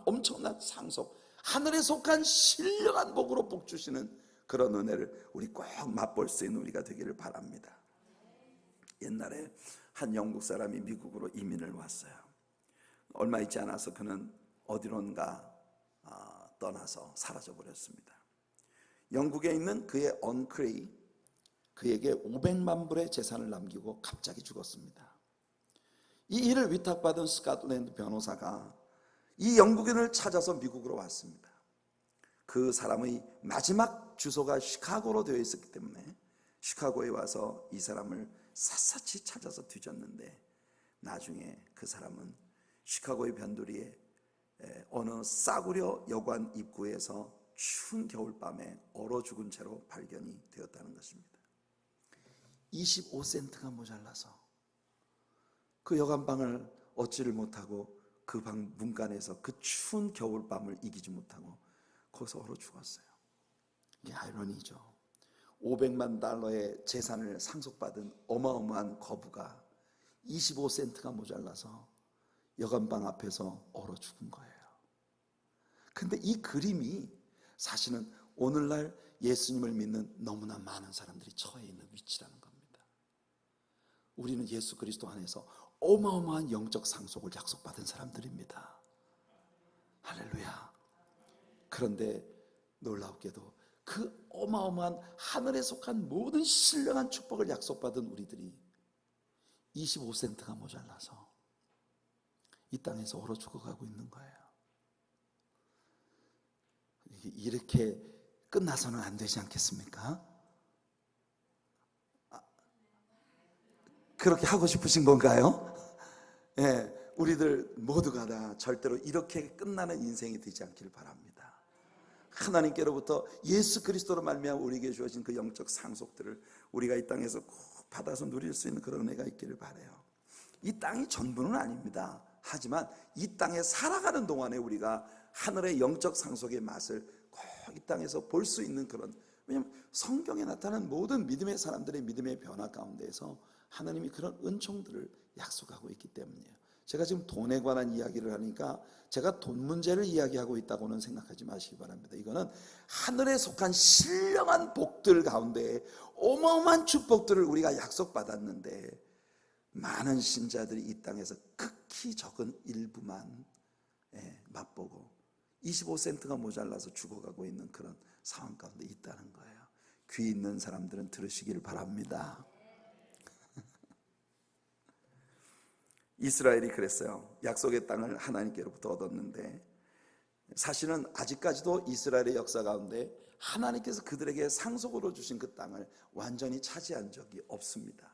Speaker 1: 엄청난 상속, 하늘에 속한 신령한 복으로 복 주시는 그런 은혜를 우리 꼭 맛볼 수 있는 우리가 되기를 바랍니다. 옛날에 한 영국 사람이 미국으로 이민을 왔어요. 얼마 있지 않아서 그는 어디론가 떠나서 사라져 버렸습니다. 영국에 있는 그의 언클이 그에게 500만 불의 재산을 남기고 갑자기 죽었습니다. 이 일을 위탁받은 스코틀랜드 변호사가 이 영국인을 찾아서 미국으로 왔습니다. 그 사람의 마지막 주소가 시카고로 되어 있었기 때문에 시카고에 와서 이 사람을 샅샅이 찾아서 뒤졌는데 나중에 그 사람은 시카고의 변두리에 어느 싸구려 여관 입구에서 추운 겨울밤에 얼어 죽은 채로 발견이 되었다는 것입니다. 25센트가 모자라서 그 여관방을 얻지를 못하고 그 방 문간에서 그 추운 겨울밤을 이기지 못하고 거기서 얼어 죽었어요. 이게 아이러니죠. 500만 달러의 재산을 상속받은 어마어마한 거부가 25센트가 모자라서 여관방 앞에서 얼어 죽은 거예요. 근데 이 그림이 사실은 오늘날 예수님을 믿는 너무나 많은 사람들이 처해 있는 위치라는 겁니다. 우리는 예수 그리스도 안에서 어마어마한 영적 상속을 약속받은 사람들입니다. 할렐루야. 그런데 놀랍게도 그 어마어마한 하늘에 속한 모든 신령한 축복을 약속받은 우리들이 25센트가 모자라서 이 땅에서 얼어 죽어가고 있는 거예요. 이렇게 끝나서는 안 되지 않겠습니까? 그렇게 하고 싶으신 건가요? 예, 우리들 모두가 다 절대로 이렇게 끝나는 인생이 되지 않기를 바랍니다. 하나님께로부터 예수 그리스도로 말미암아 우리에게 주어진 그 영적 상속들을 우리가 이 땅에서 꼭 받아서 누릴 수 있는 그런 은혜가 있기를 바라요. 이 땅이 전부는 아닙니다. 하지만 이 땅에 살아가는 동안에 우리가 하늘의 영적 상속의 맛을 꼭 이 땅에서 볼 수 있는 그런, 왜냐하면 성경에 나타난 모든 믿음의 사람들의 믿음의 변화 가운데에서 하나님이 그런 은총들을 약속하고 있기 때문이에요. 제가 지금 돈에 관한 이야기를 하니까 제가 돈 문제를 이야기하고 있다고는 생각하지 마시기 바랍니다. 이거는 하늘에 속한 신령한 복들 가운데 어마어마한 축복들을 우리가 약속받았는데 많은 신자들이 이 땅에서 극히 적은 일부만 맛보고 25센트가 모자라서 죽어가고 있는 그런 상황 가운데 있다는 거예요. 귀 있는 사람들은 들으시기를 바랍니다. 이스라엘이 그랬어요. 약속의 땅을 하나님께로부터 얻었는데 사실은 아직까지도 이스라엘의 역사 가운데 하나님께서 그들에게 상속으로 주신 그 땅을 완전히 차지한 적이 없습니다.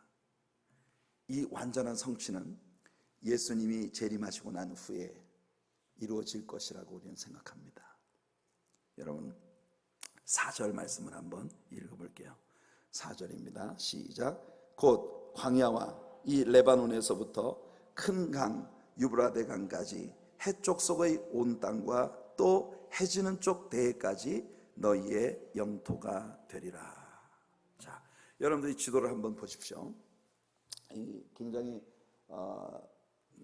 Speaker 1: 이 완전한 성취는 예수님이 재림하시고 난 후에 이루어질 것이라고 우리는 생각합니다. 여러분 4절 말씀을 한번 읽어볼게요. 4절입니다. 시작. 곧 광야와 이 레바논에서부터 큰 강 유브라데 강까지 해쪽 속의 온 땅과 또 해지는 쪽 대해까지 너희의 영토가 되리라. 자, 여러분들이 지도를 한번 보십시오. 굉장히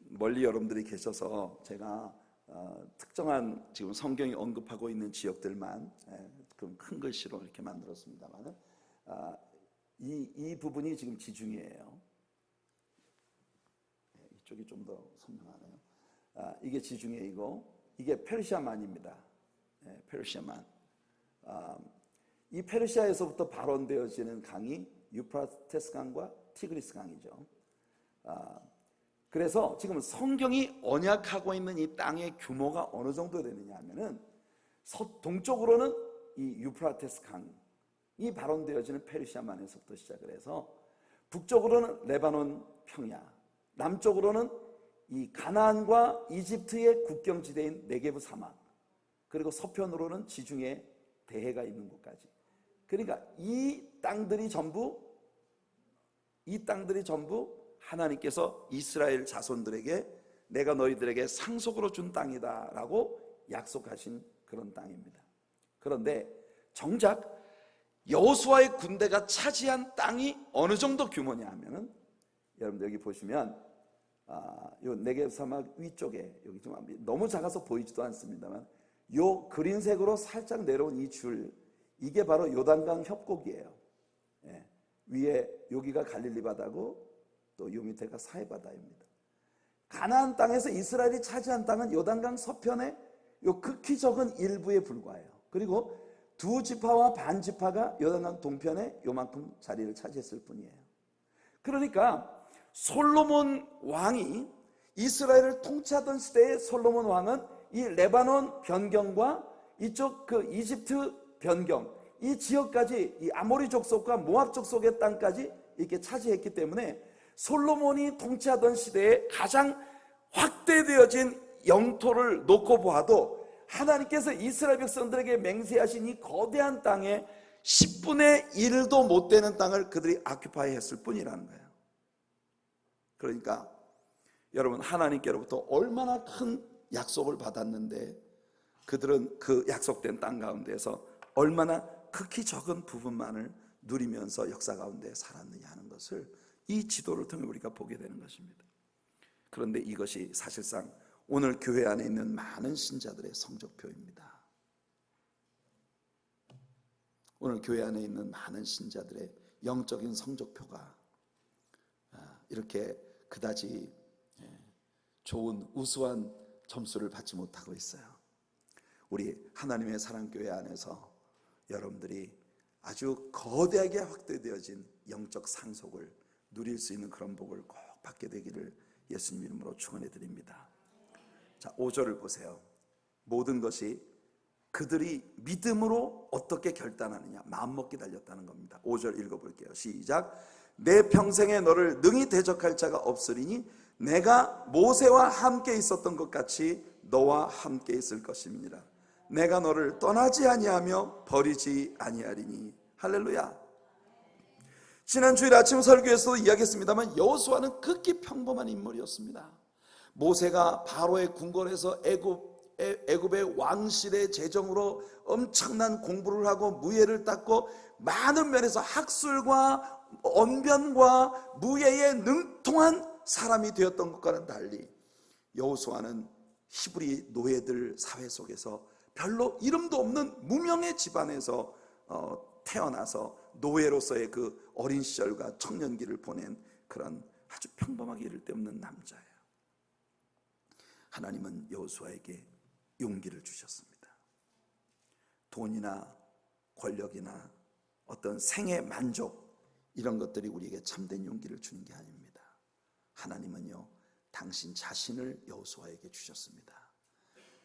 Speaker 1: 멀리 여러분들이 계셔서 제가 특정한 지금 성경이 언급하고 있는 지역들만 좀 큰 글씨로 이렇게 만들었습니다만 이 부분이 지금 지중해예요. 이쪽이 좀 더 선명하네요. 이게 지중해이고 이게 페르시아만입니다. 페르시아만. 이 페르시아에서부터 발원되어지는 강이 유프라테스 강과 티그리스 강이죠. 그래서 지금 성경이 언약하고 있는 이 땅의 규모가 어느 정도 되느냐 하면은 동쪽으로는 이 유프라테스 강이 발원되어지는 페르시아만에서부터 시작을 해서 북쪽으로는 레바논 평야, 남쪽으로는 이 가나안과 이집트의 국경지대인 네게브 사막, 그리고 서편으로는 지중해 대해가 있는 곳까지. 그러니까 이 땅들이 전부 하나님께서 이스라엘 자손들에게 내가 너희들에게 상속으로 준 땅이다 라고 약속하신 그런 땅입니다. 그런데 정작 여호수아의 군대가 차지한 땅이 어느 정도 규모냐 하면은 여러분들 여기 보시면 요 네게브 사막 위쪽에 여기 좀 너무 작아서 보이지도 않습니다만 요 그린색으로 살짝 내려온 이 줄, 이게 바로 요단강 협곡이에요. 위에 여기가 갈릴리 바다고 또 요 밑에가 사해 바다입니다. 가나안 땅에서 이스라엘이 차지한 땅은 요단강 서편에 요 극히 적은 일부에 불과해요. 그리고 두 지파와 반 지파가 요단강 동편에 요만큼 자리를 차지했을 뿐이에요. 그러니까 솔로몬 왕이 이스라엘을 통치하던 시대의 솔로몬 왕은 이 레바논 변경과 이쪽 그 이집트 변경, 이 지역까지 이 아모리 족속과 모압 족속의 땅까지 이렇게 차지했기 때문에 솔로몬이 통치하던 시대에 가장 확대되어진 영토를 놓고 보아도 하나님께서 이스라엘 백성들에게 맹세하신 이 거대한 땅에 10분의 1도 못 되는 땅을 그들이 아큐파이 했을 뿐이라는 거예요. 그러니까 여러분, 하나님께로부터 얼마나 큰 약속을 받았는데 그들은 그 약속된 땅 가운데서 얼마나 극히 적은 부분만을 누리면서 역사 가운데 살았느냐 하는 것을 이 지도를 통해 우리가 보게 되는 것입니다. 그런데 이것이 사실상 오늘 교회 안에 있는 많은 신자들의 성적표입니다. 오늘 교회 안에 있는 많은 신자들의 영적인 성적표가 이렇게 그다지 좋은 우수한 점수를 받지 못하고 있어요. 우리 하나님의 사랑교회 안에서 여러분들이 아주 거대하게 확대되어진 영적 상속을 누릴 수 있는 그런 복을 꼭 받게 되기를 예수님 이름으로 축원해 드립니다. 자, 5절을 보세요. 모든 것이 그들이 믿음으로 어떻게 결단하느냐, 마음먹기 달렸다는 겁니다. 5절 읽어볼게요. 시작. 내 평생에 너를 능히 대적할 자가 없으리니 내가 모세와 함께 있었던 것 같이 너와 함께 있을 것임이니라. 내가 너를 떠나지 아니하며 버리지 아니하리니. 할렐루야. 지난 주일 아침 설교에서도 이야기했습니다만 여호수아는 극히 평범한 인물이었습니다. 모세가 바로의 궁궐에서 애굽의 왕실의 재정으로 엄청난 공부를 하고 무예를 닦고 많은 면에서 학술과 언변과 무예에 능통한 사람이 되었던 것과는 달리 여호수아는 히브리 노예들 사회 속에서 별로 이름도 없는 무명의 집안에서 태어나서 노예로서의 그 어린 시절과 청년기를 보낸 그런 아주 평범하게 이를 데 없는 남자예요. 하나님은 여호수아에게 용기를 주셨습니다. 돈이나 권력이나 어떤 생의 만족, 이런 것들이 우리에게 참된 용기를 주는 게 아닙니다. 하나님은요, 당신 자신을 여호수아에게 주셨습니다.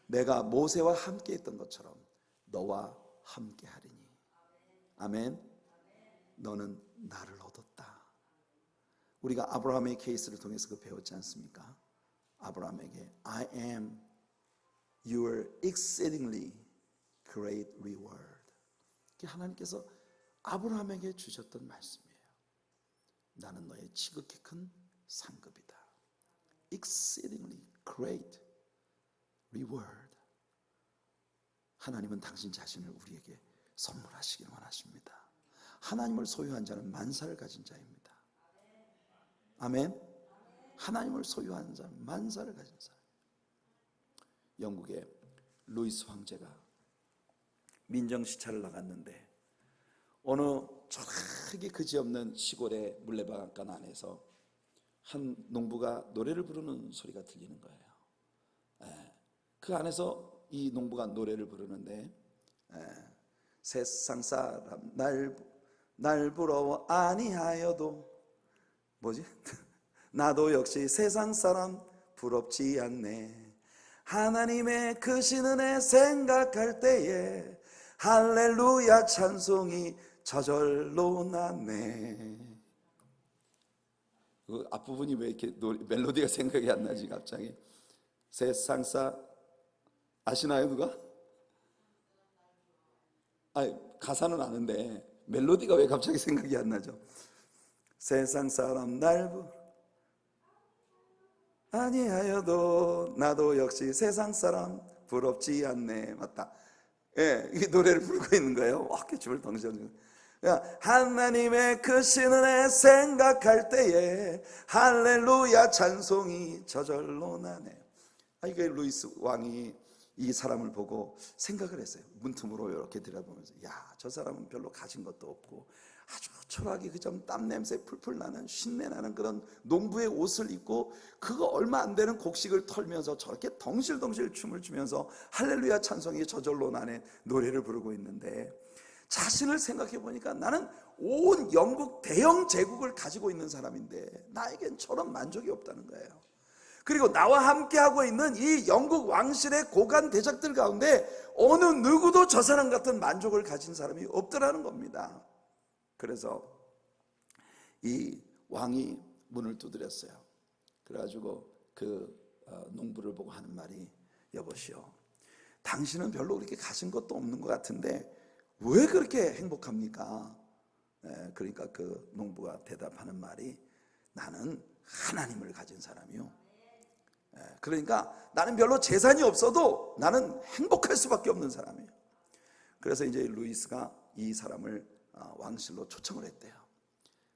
Speaker 1: 내가 모세와 함께 했던 것처럼 너와 함께 하리니. 아멘. 너는 나를 얻었다. 우리가 아브라함의 케이스를 통해서 그 배웠지 않습니까? 아브라함에게 I am your exceedingly great reward. 하나님께서 아브라함에게 주셨던 말씀이에요. 나는 너의 지극히 큰 상급이다. Exceedingly great reward. 하나님은 당신 자신을 우리에게 선물하시길 원하십니다. 하나님을 소유한 자는 만사를 가진 자입니다. 아멘. 하나님을 소유한 자는 만사를 가진 사람. 영국의 루이스 황제가 민정시찰을 나갔는데 어느 저렇게 그지없는 시골의 물레방앗간 안에서 한 농부가 노래를 부르는 소리가 들리는 거예요. 그 안에서 이 농부가 노래를 부르는데 세상 사람 날 부러워 아니하여도 뭐지? 나도 역시 세상 사람 부럽지 않네. 하나님의 크신 은혜 생각할 때에 할렐루야 찬송이 저절로 나네. 그 앞부분이 왜 이렇게 멜로디가 생각이 안 나지 갑자기? 세상사 아시나요 누가? 가사는 아는데 멜로디가 왜 갑자기 생각이 안 나죠? 세상 사람 날 아니하여도 나도 역시 세상 사람 부럽지 않네. 맞다. 예, 이 노래를 부르고 있는 거예요. 어깨 춤을 덩치는. 하나님의 크신 은혜 생각할 때에 할렐루야 찬송이 저절로 나네. 이게 루이스 왕이 이 사람을 보고 생각을 했어요. 문틈으로 이렇게 들여다보면서 저 사람은 별로 가진 것도 없고 아주 초라하게 그저 땀 냄새 풀풀 나는 신내 나는 그런 농부의 옷을 입고 그거 얼마 안 되는 곡식을 털면서 저렇게 덩실덩실 춤을 추면서 할렐루야 찬송이 저절로 나네 노래를 부르고 있는데 자신을 생각해 보니까 나는 온 영국 대영 제국을 가지고 있는 사람인데 나에겐 저런 만족이 없다는 거예요. 그리고 나와 함께하고 있는 이 영국 왕실의 고관 대작들 가운데 어느 누구도 저 사람 같은 만족을 가진 사람이 없더라는 겁니다. 그래서 이 왕이 문을 두드렸어요. 그래가지고 그 농부를 보고 하는 말이, 여보시오, 당신은 별로 그렇게 가진 것도 없는 것 같은데 왜 그렇게 행복합니까? 그러니까 그 농부가 대답하는 말이, 나는 하나님을 가진 사람이요. 그러니까 나는 별로 재산이 없어도 나는 행복할 수밖에 없는 사람이에요. 그래서 이제 루이스가 이 사람을 왕실로 초청을 했대요.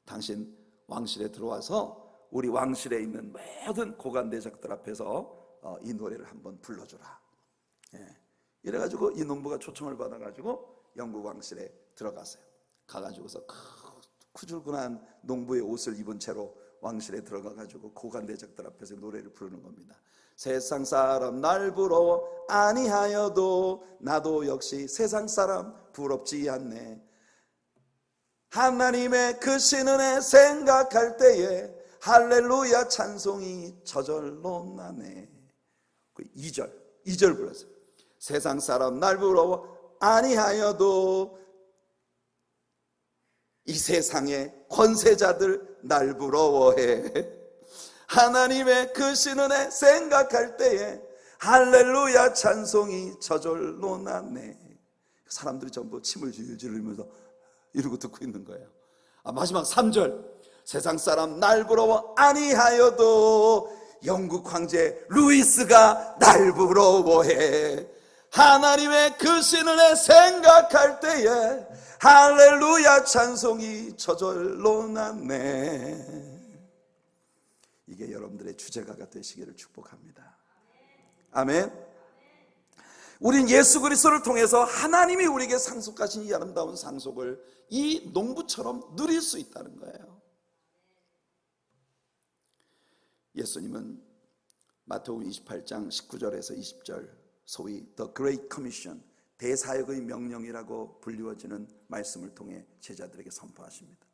Speaker 1: 당신 왕실에 들어와서 우리 왕실에 있는 모든 고관대작들 앞에서 이 노래를 한번 불러주라. 이래가지고 이 농부가 초청을 받아가지고 영국 왕실에 들어갔어요. 가가지고서 쿠줄군한 농부의 옷을 입은 채로 왕실에 들어가가지고 고관대작들 앞에서 노래를 부르는 겁니다. 세상 사람 날 부러워 아니하여도 나도 역시 세상 사람 부럽지 않네. 하나님의 크신 은혜 생각할 때에 할렐루야 찬송이 저절로 나네. 2절 불렀어요. 세상 사람 날 부러워 아니하여도 이 세상의 권세자들 날 부러워해. 하나님의 크신 은혜 생각할 때에 할렐루야 찬송이 저절로 나네. 사람들이 전부 침을 질질 흘리면서 이러고 듣고 있는 거예요. 마지막 3절, 세상 사람 날 부러워 아니하여도 영국 황제 루이스가 날 부러워해. 하나님의 크신 은혜 생각할 때에 할렐루야 찬송이 저절로 나네. 이게 여러분들의 주제가가 되시기를 축복합니다. 아멘. 우린 예수 그리스도를 통해서 하나님이 우리에게 상속하신 이 아름다운 상속을 이 농부처럼 누릴 수 있다는 거예요. 예수님은 마태복음 28장 19절에서 20절, 소위 The Great Commission, 대사역의 명령이라고 불리워지는 말씀을 통해 제자들에게 선포하십니다.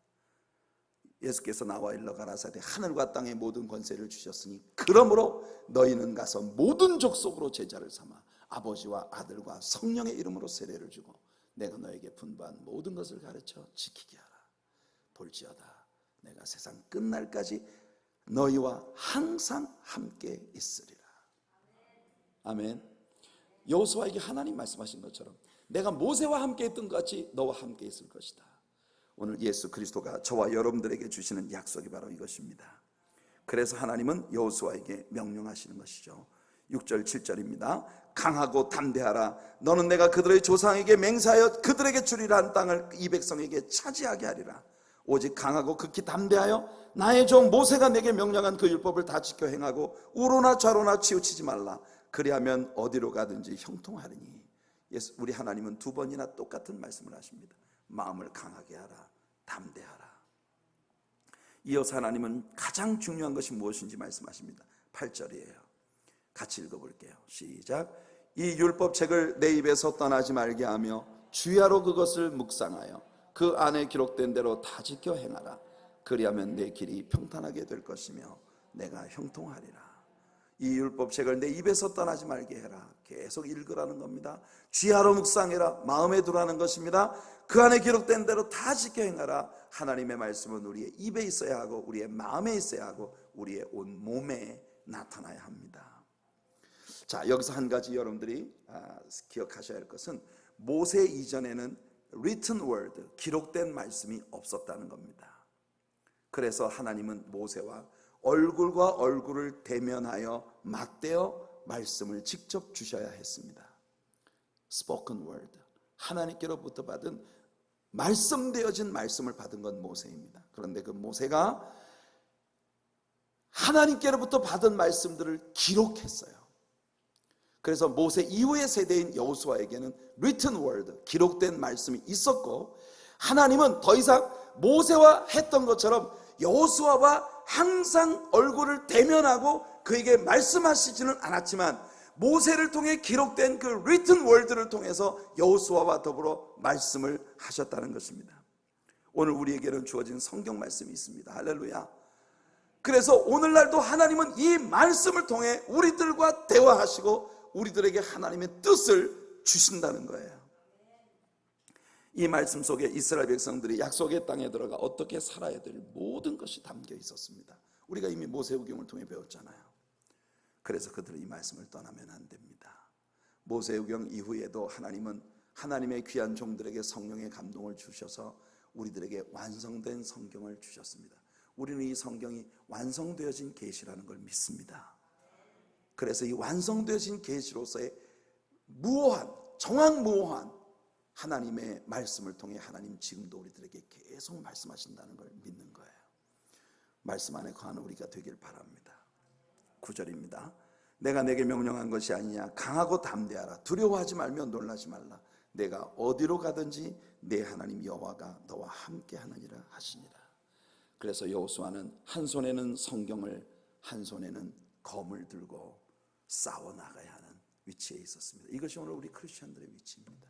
Speaker 1: 예수께서 나와 일러 가라사대 하늘과 땅의 모든 권세를 주셨으니 그러므로 너희는 가서 모든 족속으로 제자를 삼아 아버지와 아들과 성령의 이름으로 세례를 주고 내가 너에게 분부한 모든 것을 가르쳐 지키게 하라. 볼지어다 내가 세상 끝날까지 너희와 항상 함께 있으리라. 아멘. 여호수아에게 하나님 말씀하신 것처럼 내가 모세와 함께 했던 것 같이 너와 함께 있을 것이다. 오늘 예수 그리스도가 저와 여러분들에게 주시는 약속이 바로 이것입니다. 그래서 하나님은 여호수아에게 명령하시는 것이죠. 6절 7절입니다. 강하고 담대하라. 너는 내가 그들의 조상에게 맹세하여 그들에게 주리라 한 땅을 이 백성에게 차지하게 하리라. 오직 강하고 극히 담대하여 나의 종 모세가 내게 명령한 그 율법을 다 지켜 행하고 우로나 좌로나 치우치지 말라. 그리하면 어디로 가든지 형통하리니. 우리 하나님은 2번이나 똑같은 말씀을 하십니다. 마음을 강하게 하라, 담대하라. 이어서 하나님은 가장 중요한 것이 무엇인지 말씀하십니다. 8절이에요. 같이 읽어볼게요. 시작. 이 율법책을 내 입에서 떠나지 말게 하며 주야로 그것을 묵상하여 그 안에 기록된 대로 다 지켜 행하라. 그리하면 내 길이 평탄하게 될 것이며 내가 형통하리라. 이 율법책을 내 입에서 떠나지 말게 해라. 계속 읽으라는 겁니다. 주야로 묵상해라. 마음에 두라는 것입니다. 그 안에 기록된 대로 다 지켜 행하라. 하나님의 말씀은 우리의 입에 있어야 하고 우리의 마음에 있어야 하고 우리의 온 몸에 나타나야 합니다. 자, 여기서 한 가지 여러분들이 기억하셔야 할 것은 모세 이전에는 written word, 기록된 말씀이 없었다는 겁니다. 그래서 하나님은 모세와 얼굴과 얼굴을 대면하여 맞대어 말씀을 직접 주셔야 했습니다. spoken word, 하나님께로부터 받은 말씀되어진 말씀을 받은 건 모세입니다. 그런데 그 모세가 하나님께로부터 받은 말씀들을 기록했어요. 그래서 모세 이후의 세대인 여호수아에게는 written word, 기록된 말씀이 있었고, 하나님은 더 이상 모세와 했던 것처럼 여호수아와 항상 얼굴을 대면하고 그에게 말씀하시지는 않았지만 모세를 통해 기록된 그 written word를 통해서 여호수아와 더불어 말씀을 하셨다는 것입니다. 오늘 우리에게는 주어진 성경 말씀이 있습니다. 할렐루야. 그래서 오늘날도 하나님은 이 말씀을 통해 우리들과 대화하시고 우리들에게 하나님의 뜻을 주신다는 거예요. 이 말씀 속에 이스라엘 백성들이 약속의 땅에 들어가 어떻게 살아야 될 모든 것이 담겨 있었습니다. 우리가 이미 모세오경을 통해 배웠잖아요. 그래서 그들은 이 말씀을 떠나면 안 됩니다. 모세오경 이후에도 하나님은 하나님의 귀한 종들에게 성령의 감동을 주셔서 우리들에게 완성된 성경을 주셨습니다. 우리는 이 성경이 완성되어진 계시라는 걸 믿습니다. 그래서 이 완성되어진 계시로서의 무오한, 정확무오한 하나님의 말씀을 통해 하나님 지금도 우리들에게 계속 말씀하신다는 걸 믿는 거예요. 말씀 안에 거하는 우리가 되길 바랍니다. 9절입니다. 내가 내게 명령한 것이 아니냐. 강하고 담대하라. 두려워하지 말며 놀라지 말라. 내가 어디로 가든지 내 하나님 여호와가 너와 함께 하느니라 하시니라. 그래서 여호수아는 한 손에는 성경을, 한 손에는 검을 들고 싸워 나가야 하는 위치에 있었습니다. 이것이 오늘 우리 크리스천들의 위치입니다.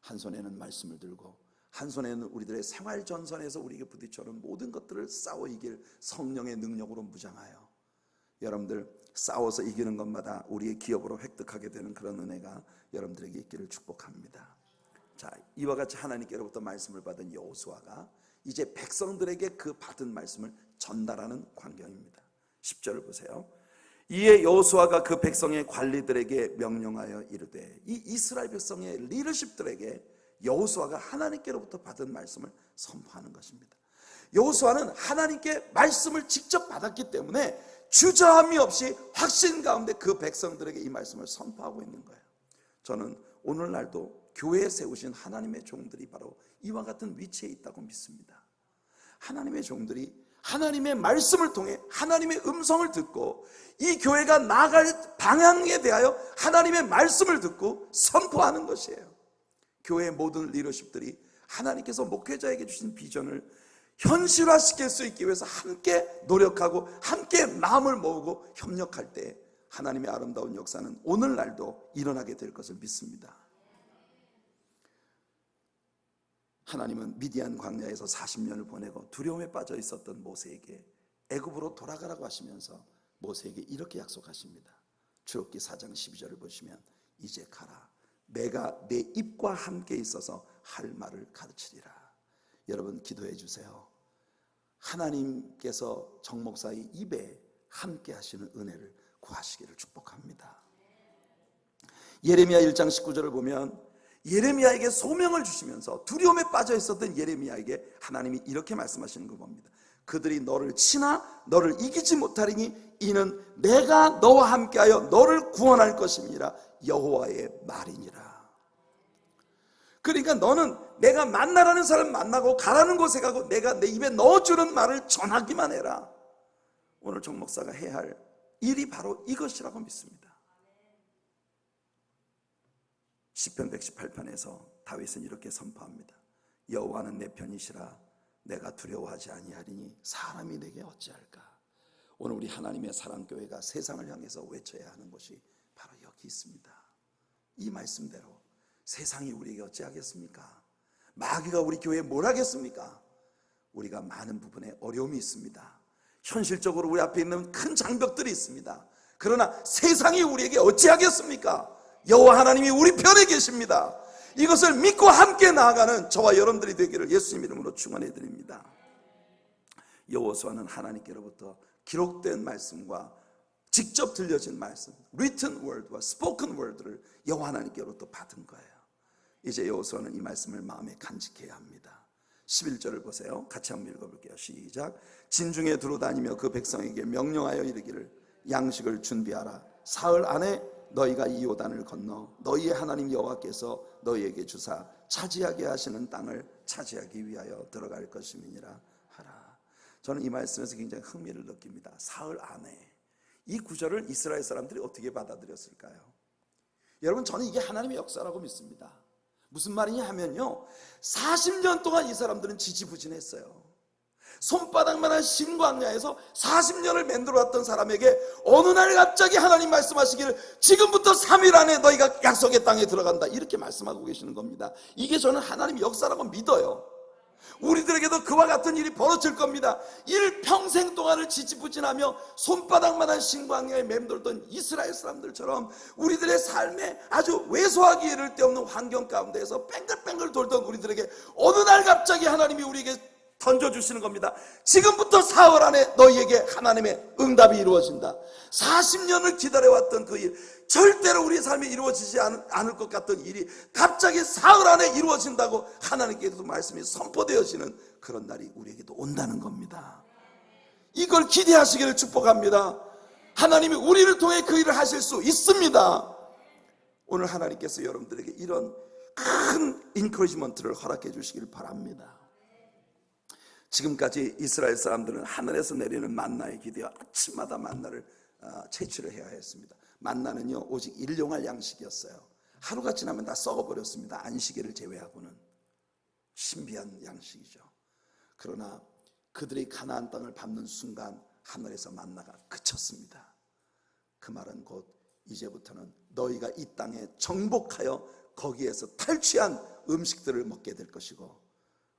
Speaker 1: 한 손에는 말씀을 들고 한 손에는 우리들의 생활 전선에서 우리에게 부딪혀오는 모든 것들을 싸워 이길 성령의 능력으로 무장하여 여러분들 싸워서 이기는 것마다 우리의 기업으로 획득하게 되는 그런 은혜가 여러분들에게 있기를 축복합니다. 자, 이와 같이 하나님께로부터 말씀을 받은 여호수아가 이제 백성들에게 그 받은 말씀을 전달하는 광경입니다. 10절을 보세요. 이에 여호수아가 그 백성의 관리들에게 명령하여 이르되, 이 이스라엘 백성의 리더십들에게 여호수아가 하나님께로부터 받은 말씀을 선포하는 것입니다. 여호수아는 하나님께 말씀을 직접 받았기 때문에 주저함이 없이 확신 가운데 그 백성들에게 이 말씀을 선포하고 있는 거예요. 저는 오늘날도 교회에 세우신 하나님의 종들이 바로 이와 같은 위치에 있다고 믿습니다. 하나님의 종들이 하나님의 말씀을 통해 하나님의 음성을 듣고 이 교회가 나아갈 방향에 대하여 하나님의 말씀을 듣고 선포하는 것이에요. 교회의 모든 리더십들이 하나님께서 목회자에게 주신 비전을 현실화시킬 수 있기 위해서 함께 노력하고 함께 마음을 모으고 협력할 때 하나님의 아름다운 역사는 오늘날도 일어나게 될 것을 믿습니다. 하나님은 미디안 광야에서 40년을 보내고 두려움에 빠져 있었던 모세에게 애굽으로 돌아가라고 하시면서 모세에게 이렇게 약속하십니다. 출애굽기 4장 12절을 보시면 이제 가라. 내가 내 입과 함께 있어서 할 말을 가르치리라. 여러분 기도해 주세요. 하나님께서 정 목사의 입에 함께 하시는 은혜를 구하시기를 축복합니다. 예레미야 1장 19절을 보면 예레미야에게 소명을 주시면서 두려움에 빠져 있었던 예레미야에게 하나님이 이렇게 말씀하시는 거 봅니다. 그들이 너를 치나 너를 이기지 못하리니 이는 내가 너와 함께하여 너를 구원할 것임이라 여호와의 말이니라. 그러니까 너는 내가 만나라는 사람 만나고 가라는 곳에 가고 내가 내 입에 넣어주는 말을 전하기만 해라. 오늘 정 목사가 해야 할 일이 바로 이것이라고 믿습니다. 시편 118편에서 다윗은 이렇게 선포합니다. 여호와는 내 편이시라. 내가 두려워하지 아니하리니 사람이 내게 어찌할까. 오늘 우리 하나님의 사랑교회가 세상을 향해서 외쳐야 하는 것이 바로 여기 있습니다. 이 말씀대로 세상이 우리에게 어찌하겠습니까? 마귀가 우리 교회에 뭘 하겠습니까? 우리가 많은 부분에 어려움이 있습니다. 현실적으로 우리 앞에 있는 큰 장벽들이 있습니다. 그러나 세상이 우리에게 어찌하겠습니까? 여호와 하나님이 우리 편에 계십니다. 이것을 믿고 함께 나아가는 저와 여러분들이 되기를 예수님 이름으로 축원해 드립니다. 여호수아는 하나님께로부터 기록된 말씀과 직접 들려진 말씀, written word와 spoken word를 여호와 하나님께로부터 받은 거예요. 이제 여호수아는 이 말씀을 마음에 간직해야 합니다. 11절을 보세요. 같이 한번 읽어볼게요. 시작. 진중에 두루 다니며 그 백성에게 명령하여 이르기를 양식을 준비하라. 사흘 안에 너희가 이 요단을 건너 너희의 하나님 여호와께서 너희에게 주사 차지하게 하시는 땅을 차지하기 위하여 들어갈 것임이니라 하라. 저는 이 말씀에서 굉장히 흥미를 느낍니다. 사흘 안에. 이 구절을 이스라엘 사람들이 어떻게 받아들였을까요? 여러분, 저는 이게 하나님의 역사라고 믿습니다. 무슨 말이냐 하면요, 40년 동안 이 사람들은 지지부진했어요. 손바닥만한 신광야에서 40년을 맴돌았던 사람에게 어느 날 갑자기 하나님 말씀하시기를 지금부터 3일 안에 너희가 약속의 땅에 들어간다, 이렇게 말씀하고 계시는 겁니다. 이게 저는 하나님의 역사라고 믿어요. 우리들에게도 그와 같은 일이 벌어질 겁니다. 일평생 동안을 지지부진하며 손바닥만한 신광야에 맴돌던 이스라엘 사람들처럼 우리들의 삶에 아주 왜소하기 이를 데 없는 환경 가운데에서 뺑글뺑글 돌던 우리들에게 어느 날 갑자기 하나님이 우리에게 던져주시는 겁니다. 지금부터 사흘 안에 너희에게 하나님의 응답이 이루어진다. 40년을 기다려왔던 그 일, 절대로 우리의 삶에 이루어지지 않을 것 같던 일이 갑자기 사흘 안에 이루어진다고 하나님께서도 말씀이 선포되어지는 그런 날이 우리에게도 온다는 겁니다. 이걸 기대하시기를 축복합니다. 하나님이 우리를 통해 그 일을 하실 수 있습니다. 오늘 하나님께서 여러분들에게 이런 큰 인커리지먼트를 허락해 주시길 바랍니다. 지금까지 이스라엘 사람들은 하늘에서 내리는 만나에 기대어 아침마다 만나를 채취를 해야 했습니다. 만나는요 오직 일용할 양식이었어요. 하루가 지나면 다 썩어버렸습니다. 안식일을 제외하고는. 신비한 양식이죠. 그러나 그들이 가나안 땅을 밟는 순간 하늘에서 만나가 그쳤습니다. 그 말은 곧 이제부터는 너희가 이 땅에 정복하여 거기에서 탈취한 음식들을 먹게 될 것이고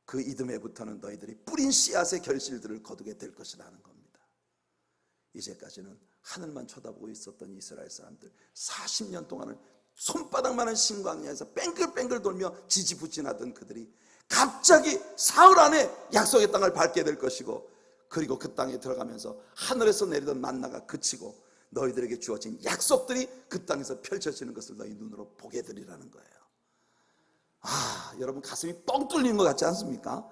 Speaker 1: 그 이듬해부터는 너희들이 뿌린 씨앗의 결실들을 거두게 될 것이라는 겁니다. 이제까지는 하늘만 쳐다보고 있었던 이스라엘 사람들 40년 동안을 손바닥만한 신광야에서 뺑글뺑글 돌며 지지부진하던 그들이 갑자기 사흘 안에 약속의 땅을 밟게 될 것이고 그리고 그 땅에 들어가면서 하늘에서 내리던 만나가 그치고 너희들에게 주어진 약속들이 그 땅에서 펼쳐지는 것을 너희 눈으로 보게 되리라는 거예요. 여러분 가슴이 뻥 뚫리는 것 같지 않습니까?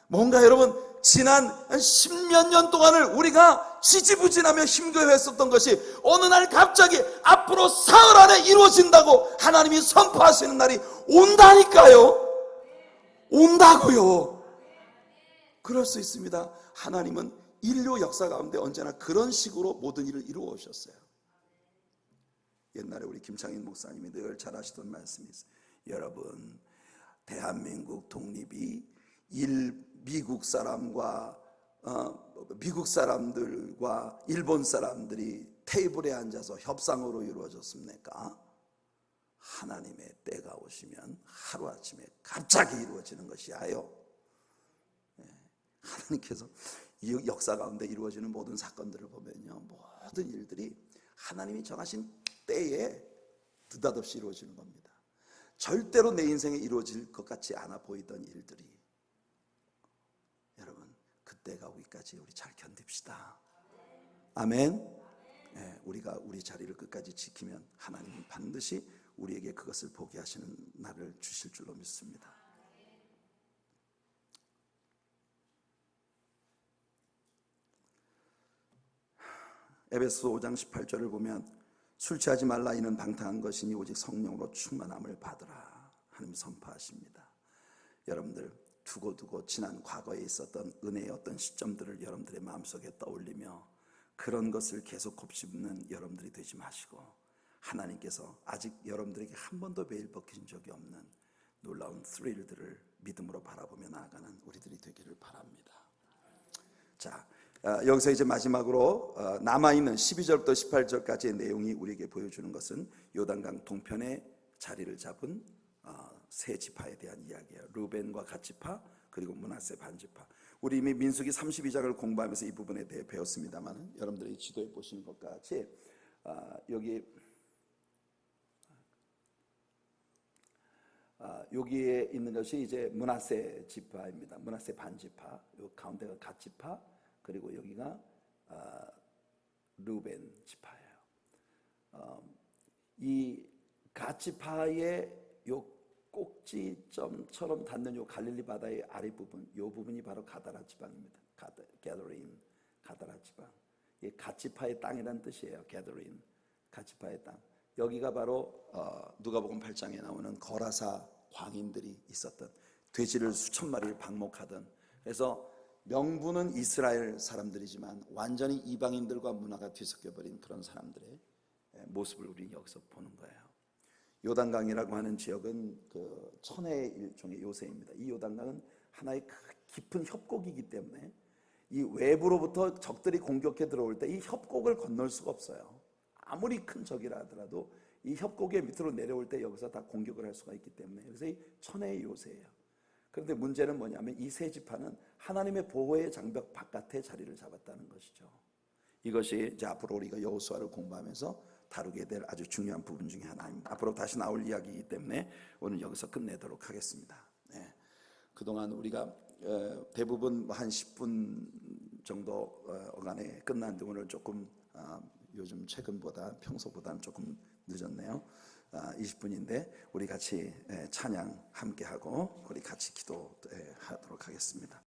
Speaker 1: 뭔가 여러분 지난 10몇 년 동안을 우리가 지지부진하며 힘겨워했었던 것이 어느 날 갑자기 앞으로 사흘 안에 이루어진다고 하나님이 선포하시는 날이 온다니까요. 온다고요. 그럴 수 있습니다. 하나님은 인류 역사 가운데 언제나 그런 식으로 모든 일을 이루어 오셨어요. 옛날에 우리 김창인 목사님이 늘 잘하시던 말씀이 있어요. 여러분 대한민국 독립이 미국 사람들과 일본 사람들이 테이블에 앉아서 협상으로 이루어졌습니까? 하나님의 때가 오시면 하루아침에 갑자기 이루어지는 것이야요. 하나님께서 이 역사 가운데 이루어지는 모든 사건들을 보면요, 모든 일들이 하나님이 정하신 때에 느닷없이 이루어지는 겁니다. 절대로 내 인생에 이루어질 것 같지 않아 보이던 일들이 여러분 그때가 오기까지 우리 잘 견딥시다. 아멘. 우리가 우리 자리를 끝까지 지키면 하나님은 반드시 우리에게 그것을 보게 하시는 날을 주실 줄로 믿습니다. 에베소 5장 18절을 보면 술 취하지 말라 이는 방탕한 것이니 오직 성령으로 충만함을 받으라 하나님이 선포하십니다. 여러분들 두고두고 지난 과거에 있었던 은혜의 어떤 시점들을 여러분들의 마음속에 떠올리며 그런 것을 계속 곱씹는 여러분들이 되지 마시고 하나님께서 아직 여러분들에게 한 번도 베일 벗긴 적이 없는 놀라운 스릴들을 믿음으로 바라보며 나아가는 우리들이 되기를 바랍니다. 자, 여기서 이제 마지막으로 남아있는 12절부터 18절까지의 내용이 우리에게 보여주는 것은 요단강 동편에 자리를 잡은 세 지파에 대한 이야기예요. 루벤과 갓지파 그리고 므낫세 반지파. 우리 이미 민수기 32장을 공부하면서 이 부분에 대해 배웠습니다만 여러분들이 지도에 보시는 것과 같이 여기에 있는 것이 이제 므낫세 지파입니다. 므낫세 반지파. 요 가운데가 갓지파 그리고 여기가 루벤 지파예요. 이 갓지파의 요 꼭지점처럼 닿는 요 갈릴리 바다의 아랫부분, 요 부분이 바로 가다라 지방입니다. 게더린, 가다라 지방. 이 갓지파의 땅이란 뜻이에요. 게더린, 갓지파의 땅. 여기가 바로 누가복음 8장에 나오는 거라사 광인들이 있었던, 돼지를 수천 마리를 방목하던, 그래서 명분은 이스라엘 사람들이지만 완전히 이방인들과 문화가 뒤섞여버린 그런 사람들의 모습을 우리 여기서 보는 거예요. 요단강이라고 하는 지역은 그 천혜의 일종의 요새입니다. 이 요단강은 하나의 깊은 협곡이기 때문에 이 외부로부터 적들이 공격해 들어올 때 이 협곡을 건널 수가 없어요. 아무리 큰 적이라 하더라도 이 협곡의 밑으로 내려올 때 여기서 다 공격을 할 수가 있기 때문에, 그래서 이 천혜의 요새예요. 그런데 문제는 뭐냐면 이 세 지파는 하나님의 보호의 장벽 바깥에 자리를 잡았다는 것이죠. 이것이 이제 앞으로 우리가 여호수아를 공부하면서 다루게 될 아주 중요한 부분 중에 하나입니다. 앞으로 다시 나올 이야기이기 때문에 오늘 여기서 끝내도록 하겠습니다. 그동안 우리가 대부분 한 10분 정도 어간에 끝났는데 오늘 조금 요즘 최근보다 평소보다는 조금 늦었네요. 20분인데 우리 같이 찬양 함께 하고 우리 같이 기도하도록 하겠습니다.